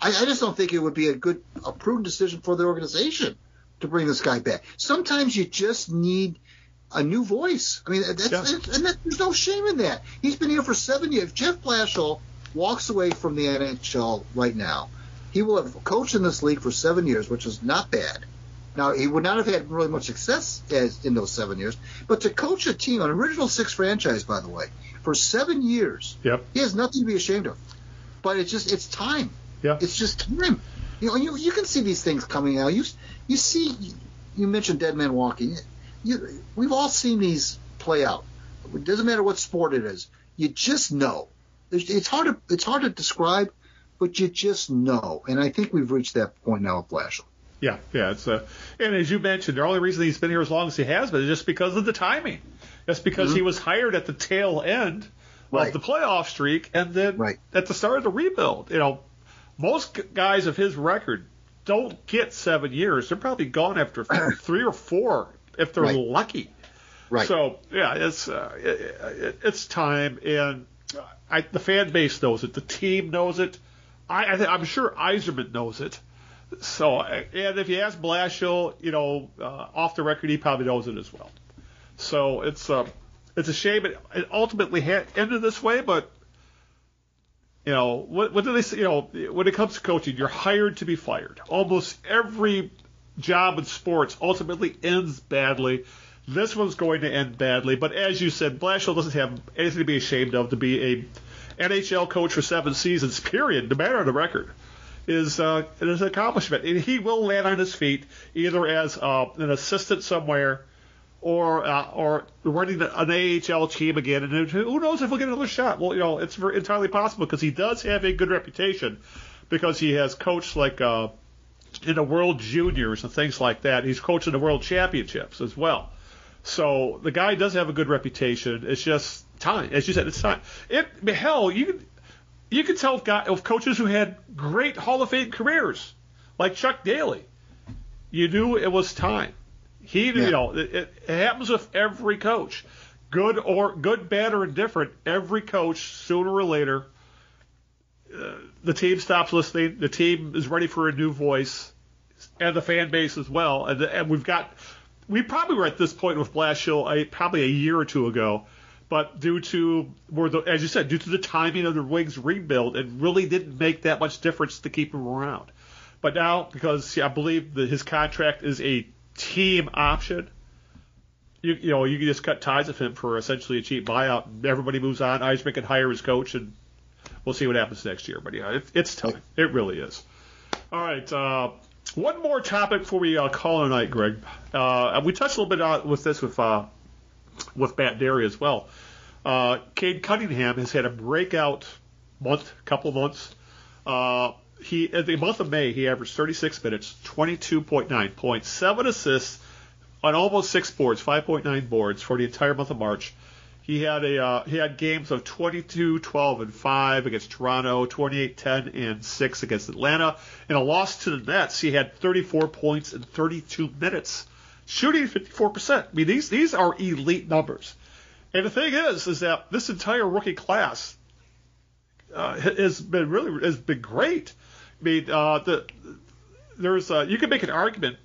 I just don't think it would be a prudent decision for the organization to bring this guy back. Sometimes you just need a new voice. I mean, there's no shame in that. He's been here for 7 years. If Jeff Blashill walks away from the NHL right now, he will have coached in this league for 7 years, which is not bad. Now, he would not have had really much success in those 7 years, but to coach a team, an original six franchise, by the way, for 7 years, he has nothing to be ashamed of. But it's time. Yeah. It's just time. You can see these things coming out. You see, you mentioned Dead Man Walking. We've all seen these play out. It doesn't matter what sport it is. You just know. It's hard to describe, but you just know. And I think we've reached that point now with Blashill. Yeah. It's and as you mentioned, the only reason he's been here as long as he has been is just because of the timing. That's because he was hired at the tail end of the playoff streak, and then at the start of the rebuild. Most guys of his record don't get 7 years. They're probably gone after 3 or 4 if they're lucky. Right. So it's time, and the fan base knows it. The team knows it. I'm sure Yzerman knows it. So, and if you ask Blashill, off the record, he probably knows it as well. So it's a shame it ultimately ended this way, but what do they say? When it comes to coaching, you're hired to be fired. Almost every job in sports ultimately ends badly. This one's going to end badly, but as you said, Blashill doesn't have anything to be ashamed of. To be a NHL coach for 7 seasons, period, no matter the record, is an accomplishment. And he will land on his feet either as an assistant somewhere or running an AHL team again. And who knows if he'll get another shot? Well, it's entirely possible because he does have a good reputation because he has coached like in the World Juniors and things like that. He's coached in the World Championships as well. So the guy does have a good reputation. It's just time. As you said, it's time. Hell, you can tell of coaches who had great Hall of Fame careers, like Chuck Daly. You knew it was time. It happens with every coach, good, bad, or indifferent. Every coach, sooner or later, the team stops listening. The team is ready for a new voice, and the fan base as well. And we probably were at this point with Blashill probably a year or two ago. But due to as you said, due to the timing of the Wings rebuild, it really didn't make that much difference to keep him around. But now, because I believe that his contract is a team option, you can just cut ties with him for essentially a cheap buyout, and everybody moves on. Yzerman can hire his coach, and we'll see what happens next year. But it's time. It really is. All right. One more topic before we call it a night, Greg. We touched a little bit on with this with Matt Dery as well. Cade Cunningham has had a breakout couple of months. In the month of May, he averaged 36 minutes, 22.9 points, 7 assists on almost 6 boards, 5.9 boards for the entire month of March. He had games of 22, 12, and 5 against Toronto, 28, 10, and 6 against Atlanta. In a loss to the Nets, he had 34 points in 32 minutes, shooting 54%. I mean, these are elite numbers. And the thing is that this entire rookie class has been great. I mean, you can make an argument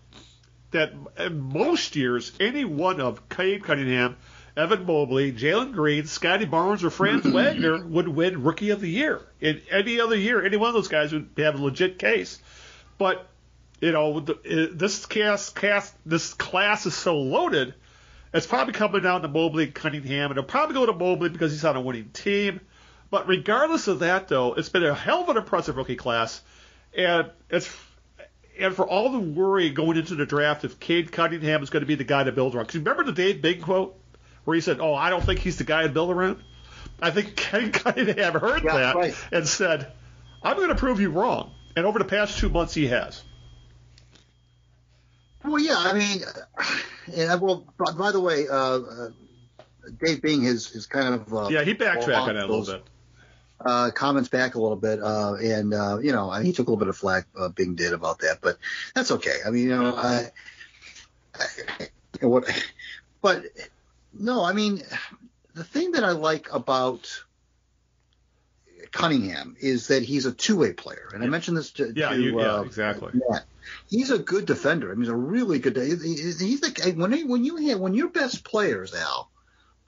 that in most years, any one of Cade Cunningham, Evan Mobley, Jalen Green, Scotty Barnes, or Franz Wagner would win Rookie of the Year. In any other year, any one of those guys would have a legit case. But this class is so loaded, it's probably coming down to Mobley and Cunningham, and it'll probably go to Mobley because he's on a winning team. But regardless of that, though, it's been a hell of an impressive rookie class, and for all the worry going into the draft if Cade Cunningham is going to be the guy to build around. Because remember the Dave Big quote where he said, I don't think he's the guy to build around? I think Cade Cunningham heard that and said, I'm going to prove you wrong. And over the past 2 months, he has. Well, yeah, I mean, by the way, Dave Bing has kind of he backtracked on that a little bit. Comments back a little bit, and he took a little bit of flack. Bing did about that, but that's okay. I mean, but no, I mean, the thing that I like about Cunningham is that he's a two-way player, and I mentioned this to exactly. Matt. He's a good defender. I mean, he's a really good. He's like when your best players, Al,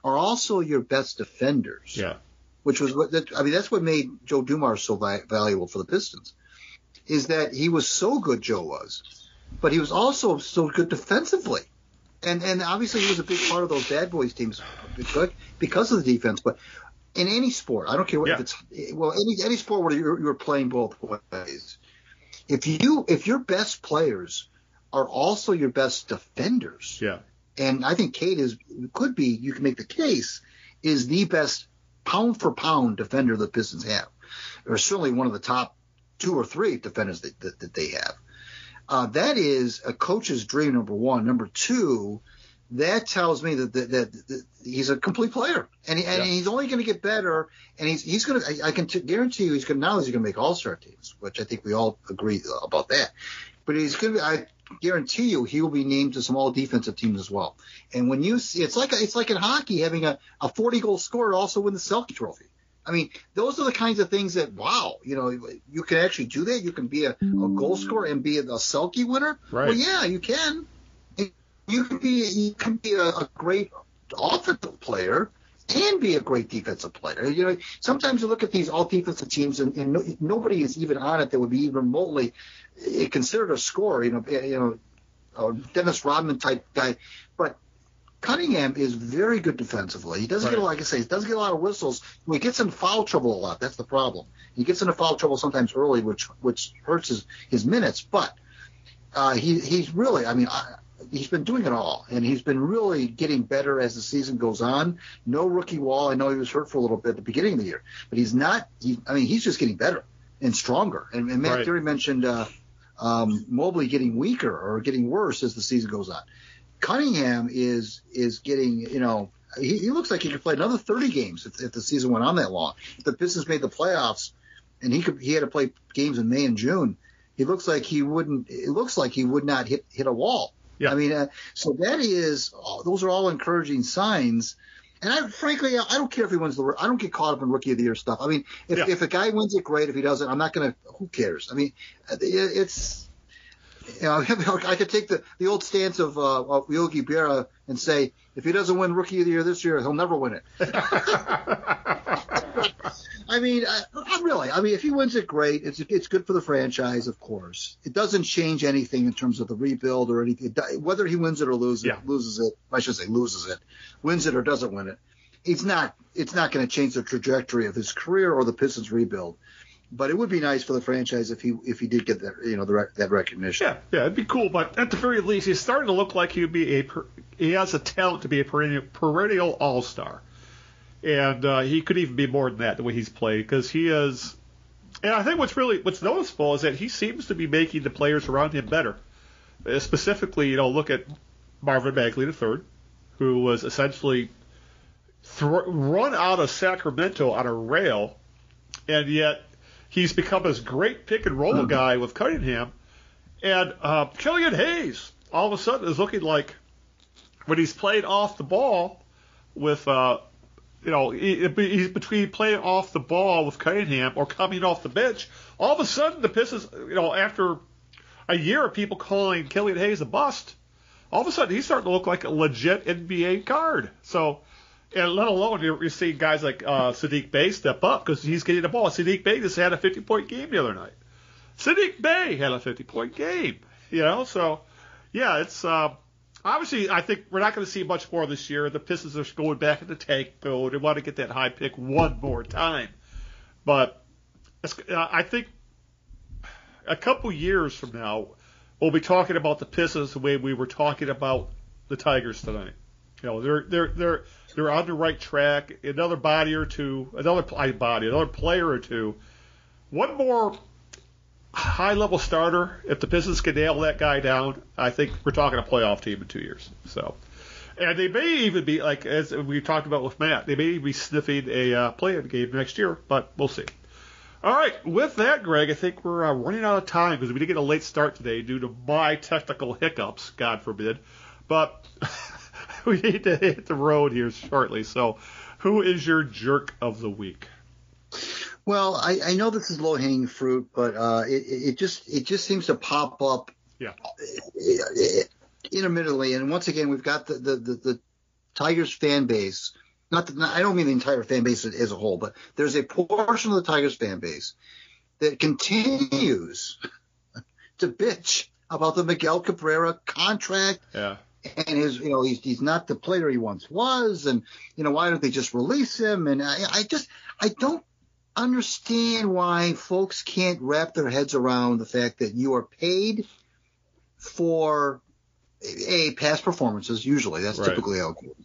are also your best defenders. Yeah. Which was that's what made Joe Dumars so valuable for the Pistons, is that he was so good. Joe was, but he was also so good defensively, and obviously he was a big part of those Bad Boys teams because of the defense. But in any sport, I don't care what if it's any sport where you're playing both ways. If your best players are also your best defenders, and I think Cade you can make the case, is the best pound for pound defender the Pistons have, or certainly one of the top 2 or 3 defenders that they have. That is a coach's dream, number one. Number two, that tells me that he's a complete player, and he's only going to get better. And he's going to. I can guarantee you, he's going to make All-Star teams, which I think we all agree about that. But he's going to. I guarantee you, he will be named to some all-defensive teams as well. And when you see, it's like in hockey, having a 40-goal scorer also win the Selke Trophy. I mean, those are the kinds of things that, wow, you can actually do that. You can be a goal scorer and be a Selke winner. Right. Well, yeah, you can. You can be a great offensive player and be a great defensive player. Sometimes you look at these all-defensive teams, and nobody is even on it that would be even remotely considered a scorer. Dennis Rodman type guy, but Cunningham is very good defensively. He doesn't get, like I say, he doesn't get a lot of whistles. He gets in foul trouble a lot. That's the problem. He gets into foul trouble sometimes early, which hurts his minutes. But he's really, he's been doing it all, and he's been really getting better as the season goes on. No rookie wall. I know he was hurt for a little bit at the beginning of the year, but he's not. He's just getting better and stronger. And Matt Dery mentioned Mobley getting weaker or getting worse as the season goes on. Cunningham is getting, he looks like he could play another 30 games if the season went on that long. If the Pistons made the playoffs and he had to play games in May and June, it looks like he would not hit a wall. Yeah. So those are all encouraging signs. And frankly, I don't care if he wins I don't get caught up in Rookie of the Year stuff. If a guy wins it, great. If he doesn't, I'm not going to, who cares? It's, I could take the old stance of Yogi Berra and say, if he doesn't win Rookie of the Year this year, he'll never win it. If he wins it, great. It's good for the franchise, of course. It doesn't change anything in terms of the rebuild or anything. Whether he wins it or loses it, wins it or doesn't win it. It's not going to change the trajectory of his career or the Pistons rebuild. But it would be nice for the franchise if he did get that, that recognition. Yeah, it'd be cool. But at the very least, he's starting to look like he has a talent to be a perennial all-star. And he could even be more than that, the way he's played, because he is. And I think what's noticeable is that he seems to be making the players around him better. Specifically, look at Marvin Bagley III, who was essentially run out of Sacramento on a rail, and yet he's become this great pick and roll guy with Cunningham. And Killian Hayes all of a sudden is looking like, when he's playing off the ball with he's between playing off the ball with Cunningham or coming off the bench. All of a sudden, the Pistons, after a year of people calling Killian Hayes a bust, all of a sudden he's starting to look like a legit NBA guard. So, and let alone you're seeing guys like Saddiq Bey step up because he's getting the ball. Saddiq Bey just had a 50-point game the other night. Saddiq Bey had a 50-point game. So yeah, it's. Obviously, I think we're not going to see much more this year. The Pistons are going back in the tank mode. They want to get that high pick one more time. But I think a couple years from now, we'll be talking about the Pistons the way we were talking about the Tigers tonight. They're on the right track. Another player or two. One more. high-level starter. If the Pistons can nail that guy down, I think we're talking a playoff team in 2 years. So, and they may even be, like as we talked about with Matt, they may be sniffing a play-in game next year, but we'll see. All right, with that, Greg, I think we're running out of time because we did get a late start today due to my technical hiccups, God forbid. But we need to hit the road here shortly. So, who is your jerk of the week? Well, I know this is low-hanging fruit, but it just seems to pop up intermittently. And once again, we've got the Tigers fan base. I don't mean the entire fan base as a whole, but there's a portion of the Tigers fan base that continues to bitch about the Miguel Cabrera contract. Yeah. And he's not the player he once was, and why don't they just release him? And I don't understand why folks can't wrap their heads around the fact that you are paid for past performances. Usually, that's right. Typically how it goes.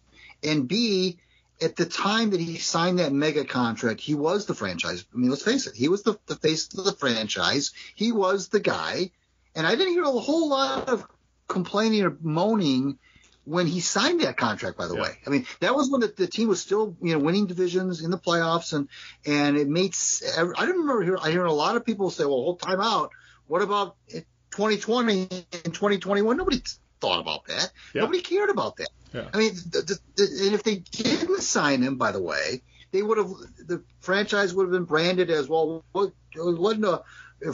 And B, at the time that he signed that mega contract, he was the franchise. I mean, let's face it, he was the face of the franchise. He was the guy, and I didn't hear a whole lot of complaining or moaning when he signed that contract, by the way. I mean, that was when the team was still, winning divisions in the playoffs, and it made – I remember hearing a lot of people say, well, hold time out. What about 2020 and 2021? Nobody thought about that. Yeah. Nobody cared about that. Yeah. I mean, and if they didn't sign him, by the way, the franchise would have been branded as, well, wasn't a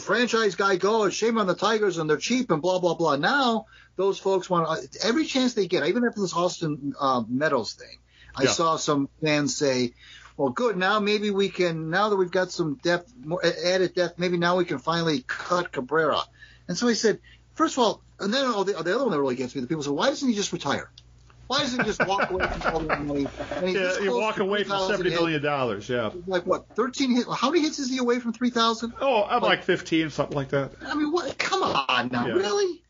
franchise guy go, shame on the Tigers and they're cheap and blah, blah, blah. Now those folks want every chance they get, even after this Austin Meadows thing. I saw some fans say, well, good, now maybe we can, now that we've got some depth, more added depth, maybe now we can finally cut Cabrera. And so I said, first of all, and then the other one that really gets me, the people say, why doesn't he just retire? Why doesn't he just walk away from all the money? And you walk away from $70 million, yeah. Like what, 13 hits? How many hits is he away from 3,000? Oh, I'm like 15, something like that. I mean, what? Come on now, really?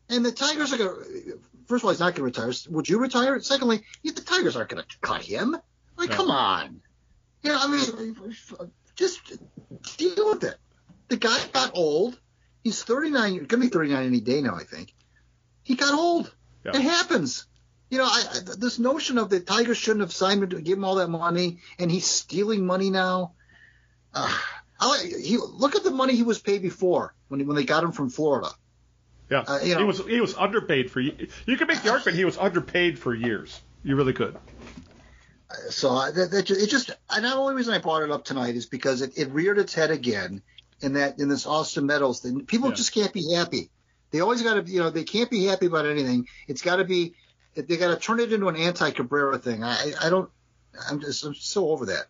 And the Tigers are going to – first of all, he's not going to retire. Would you retire? Secondly, the Tigers aren't going to cut him. Like, come on. I mean, just deal with it. The guy got old. He's 39 – going to be 39 any day now, I think. He got old. Yeah. It happens. This notion of the Tigers shouldn't have signed him to give him all that money, and he's stealing money now. Look at the money he was paid before when they got him from Florida. Yeah, he was underpaid for. You can make the argument he was underpaid for years. You really could. So and the only reason I brought it up tonight is because it reared its head again in this Austin Meadows thing. People just can't be happy. They always got to, they can't be happy about anything. It's got to be. They got to turn it into an anti-Cabrera thing. I'm so over that.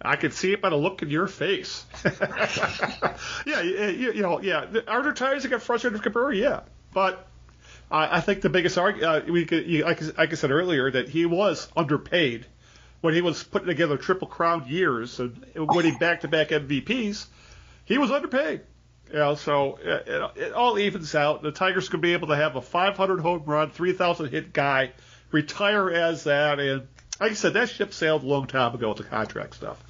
I could see it by the look in your face. Are there times that get frustrated with Cabrera? Yeah, but I think the biggest argument like I said earlier, that he was underpaid when he was putting together Triple Crown years and winning back-to-back MVPs. He was underpaid. So it all evens out. The Tigers could be able to have a 500 home run, 3,000 hit guy, retire as that, and like I said, that ship sailed a long time ago with the contract stuff.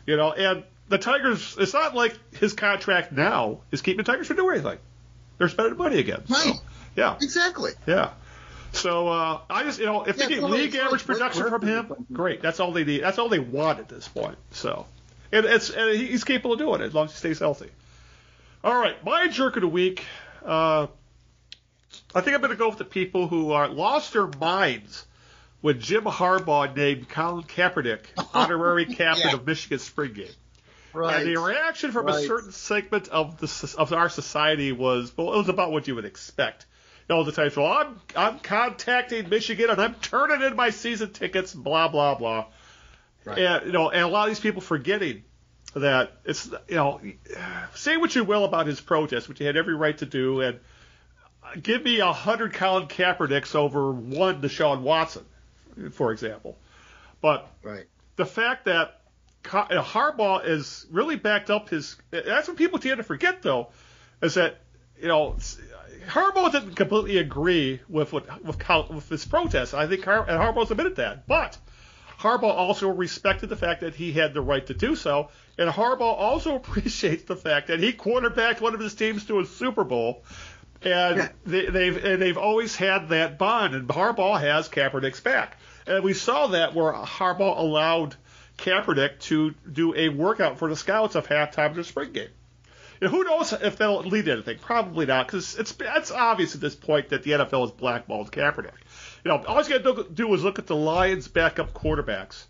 And the Tigers, it's not like his contract now is keeping the Tigers from doing anything. They're spending money again. Right. So, yeah. Exactly. Yeah. So I just, if they get league average production from him, great. That's all they need. That's all they want at this point. So, and he's capable of doing it as long as he stays healthy. All right, my jerk of the week. I think I'm going to go with the people who lost their minds when Jim Harbaugh named Colin Kaepernick honorary captain of Michigan's spring game. Right. And the reaction from a certain segment of our society was, well, it was about what you would expect. The type, well, I'm contacting Michigan and I'm turning in my season tickets, blah blah blah. Right. And and a lot of these people forgetting that it's, say what you will about his protest, which he had every right to do, and give me 100 Colin Kaepernicks over one Deshaun Watson, for example. But the fact that Harbaugh is really backed up that's what people tend to forget, though, is that, Harbaugh didn't completely agree with his protest. I think Harbaugh's admitted that. But Harbaugh also respected the fact that he had the right to do so, and Harbaugh also appreciates the fact that he quarterbacked one of his teams to a Super Bowl, and they've always had that bond, and Harbaugh has Kaepernick's back. And we saw that where Harbaugh allowed Kaepernick to do a workout for the scouts of halftime of the spring game. And who knows if that'll lead to anything? Probably not, because it's obvious at this point that the NFL has blackballed Kaepernick. All he's got to do is look at the Lions' backup quarterbacks.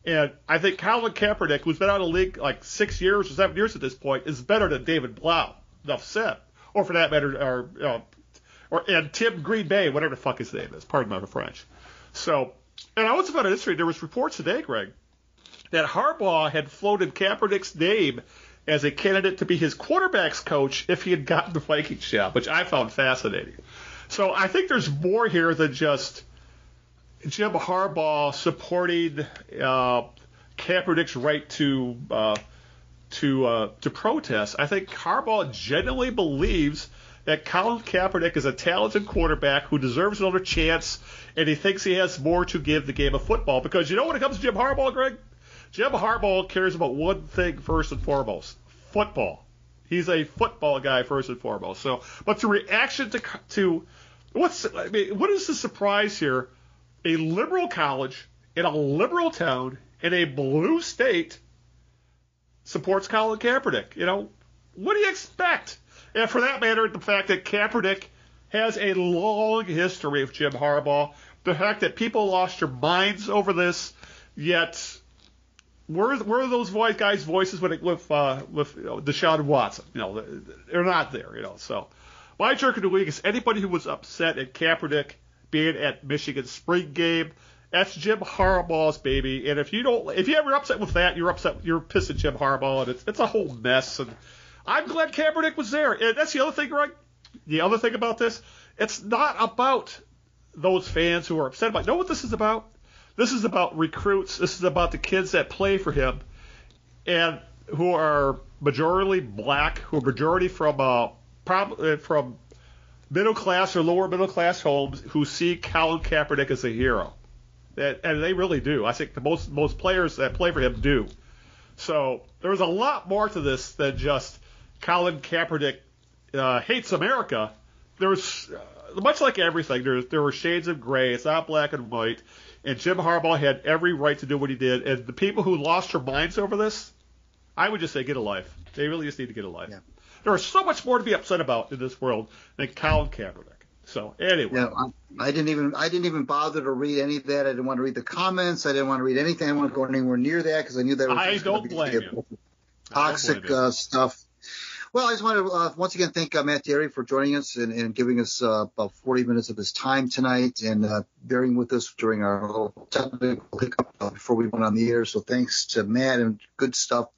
And I think Colin Kaepernick, who's been out of the league like 6 years or 7 years at this point, is better than David Blau. Enough said. Or for that matter, and Tim Green Bay, whatever the fuck his name is. Pardon my French. So, and I also found it interesting. There was reports today, Greg, that Harbaugh had floated Kaepernick's name as a candidate to be his quarterback's coach if he had gotten the Vikings job, which I found fascinating. So I think there's more here than just Jim Harbaugh supporting Kaepernick's right to protest. I think Harbaugh genuinely believes that Colin Kaepernick is a talented quarterback who deserves another chance, and he thinks he has more to give the game of football. Because when it comes to Jim Harbaugh, Greg, Jim Harbaugh cares about one thing first and foremost: football. He's a football guy first and foremost. So, but the reaction to what is the surprise here? A liberal college in a liberal town in a blue state supports Colin Kaepernick. What do you expect? And for that matter, the fact that Kaepernick has a long history with Jim Harbaugh, the fact that people lost their minds over this, yet where are those guys' voices with Deshaun Watson? They're not there. So my jerk of the week is anybody who was upset at Kaepernick being at Michigan's spring game. That's Jim Harbaugh's baby, and if you're ever upset with that, you're pissed at Jim Harbaugh, and it's a whole mess. And I'm glad Kaepernick was there. And that's the other thing, Greg. The other thing about this, it's not about those fans who are upset about it. You know what this is about? This is about recruits. This is about the kids that play for him, and who are majority black, who are majority from middle class or lower middle class homes, who see Colin Kaepernick as a hero. And they really do. I think the most players that play for him do. So there's a lot more to this than just Colin Kaepernick hates America. There's much like everything. There were shades of gray. It's not black and white. And Jim Harbaugh had every right to do what he did. And the people who lost their minds over this, I would just say get a life. They really just need to get a life. Yeah. There is so much more to be upset about in this world than Colin Kaepernick. So anyway, yeah, I didn't even bother to read any of that. I didn't want to read the comments. I didn't want to read anything. I didn't want to go anywhere near that because I knew that was toxic stuff. Well, I just want to once again thank Matt Dery for joining us and giving us about 40 minutes of his time tonight and bearing with us during our little technical hiccup before we went on the air. So thanks to Matt, and good stuff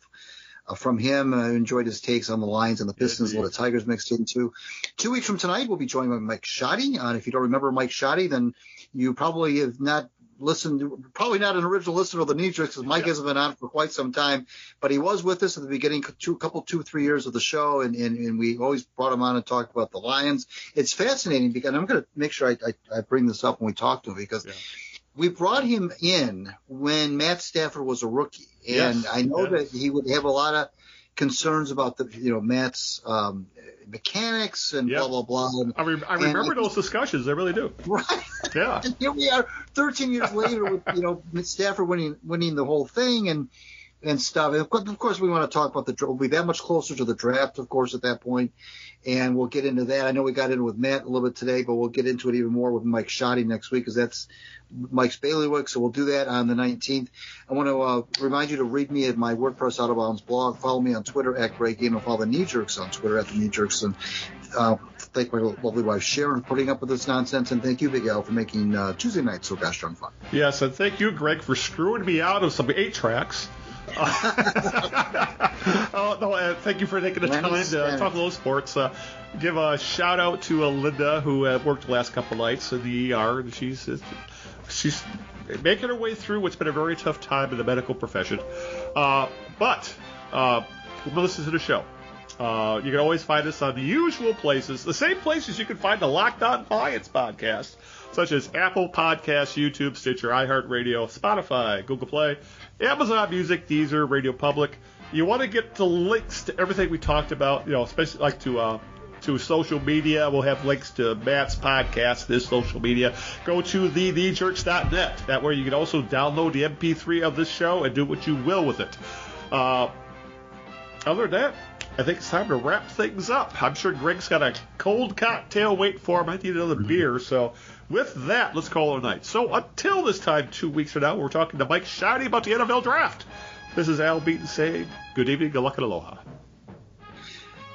from him. I enjoyed his takes on the Lions and the Pistons and the Tigers mixed into. 2 weeks from tonight, we'll be joined by Mike Shoddy. If you don't remember Mike Shoddy, then you probably have not listened, probably not an original listener of the Knee Jerks, because Mike hasn't been on for quite some time. But he was with us at the beginning, 2-3 years of the show, and we always brought him on and talked about the Lions. It's fascinating because I'm going to make sure I bring this up when we talk to him, because we brought him in when Matt Stafford was a rookie, and I know that he would have a lot of concerns about Matt's mechanics and blah blah blah. And, I remember those discussions. I really do. Right. Yeah. And here we are, 13 years later, with Stafford winning the whole thing and stuff. And of course, we want to talk about we'll be that much closer to the draft, of course, at that point, and we'll get into that. I know we got into with Matt a little bit today, but we'll get into it even more with Mike Shoddy next week, because that's Mike's bailiwick, so we'll do that on the 19th. I want to remind you to read me at my WordPress Out of Bounds blog. Follow me on Twitter at Greg Game, and follow the Knee Jerks on Twitter at the Knee Jerks. And thank my lovely wife Sharon for putting up with this nonsense, and thank you, Big Al, for making Tuesday night so gosh darn fun. Yes, and thank you, Greg, for screwing me out of some 8-tracks. Thank you for taking the time to talk a little sports. Give a shout out to Linda, who worked the last couple nights in the ER, and she's making her way through what's been a very tough time in the medical profession. But we'll listen to the show. You can always find us on the usual places, the same places you can find the Locked On Lions podcast, such as Apple Podcasts, YouTube, Stitcher, iHeartRadio, Spotify, Google Play, Amazon Music, Deezer, Radio Public. You want to get the links to everything we talked about, especially like to social media. We'll have links to Matt's podcast, this social media. Go to thekneejerks.net. That way you can also download the MP3 of this show and do what you will with it. Other than that, I think it's time to wrap things up. I'm sure Greg's got a cold cocktail waiting for him. I need another beer. So with that, let's call it a night. So until this time, 2 weeks from now, we're talking to Mike Shiny about the NFL Draft. This is Al Beaton saying good evening, good luck, and aloha.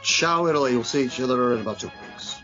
Ciao, Italy. We'll see each other in about 2 weeks.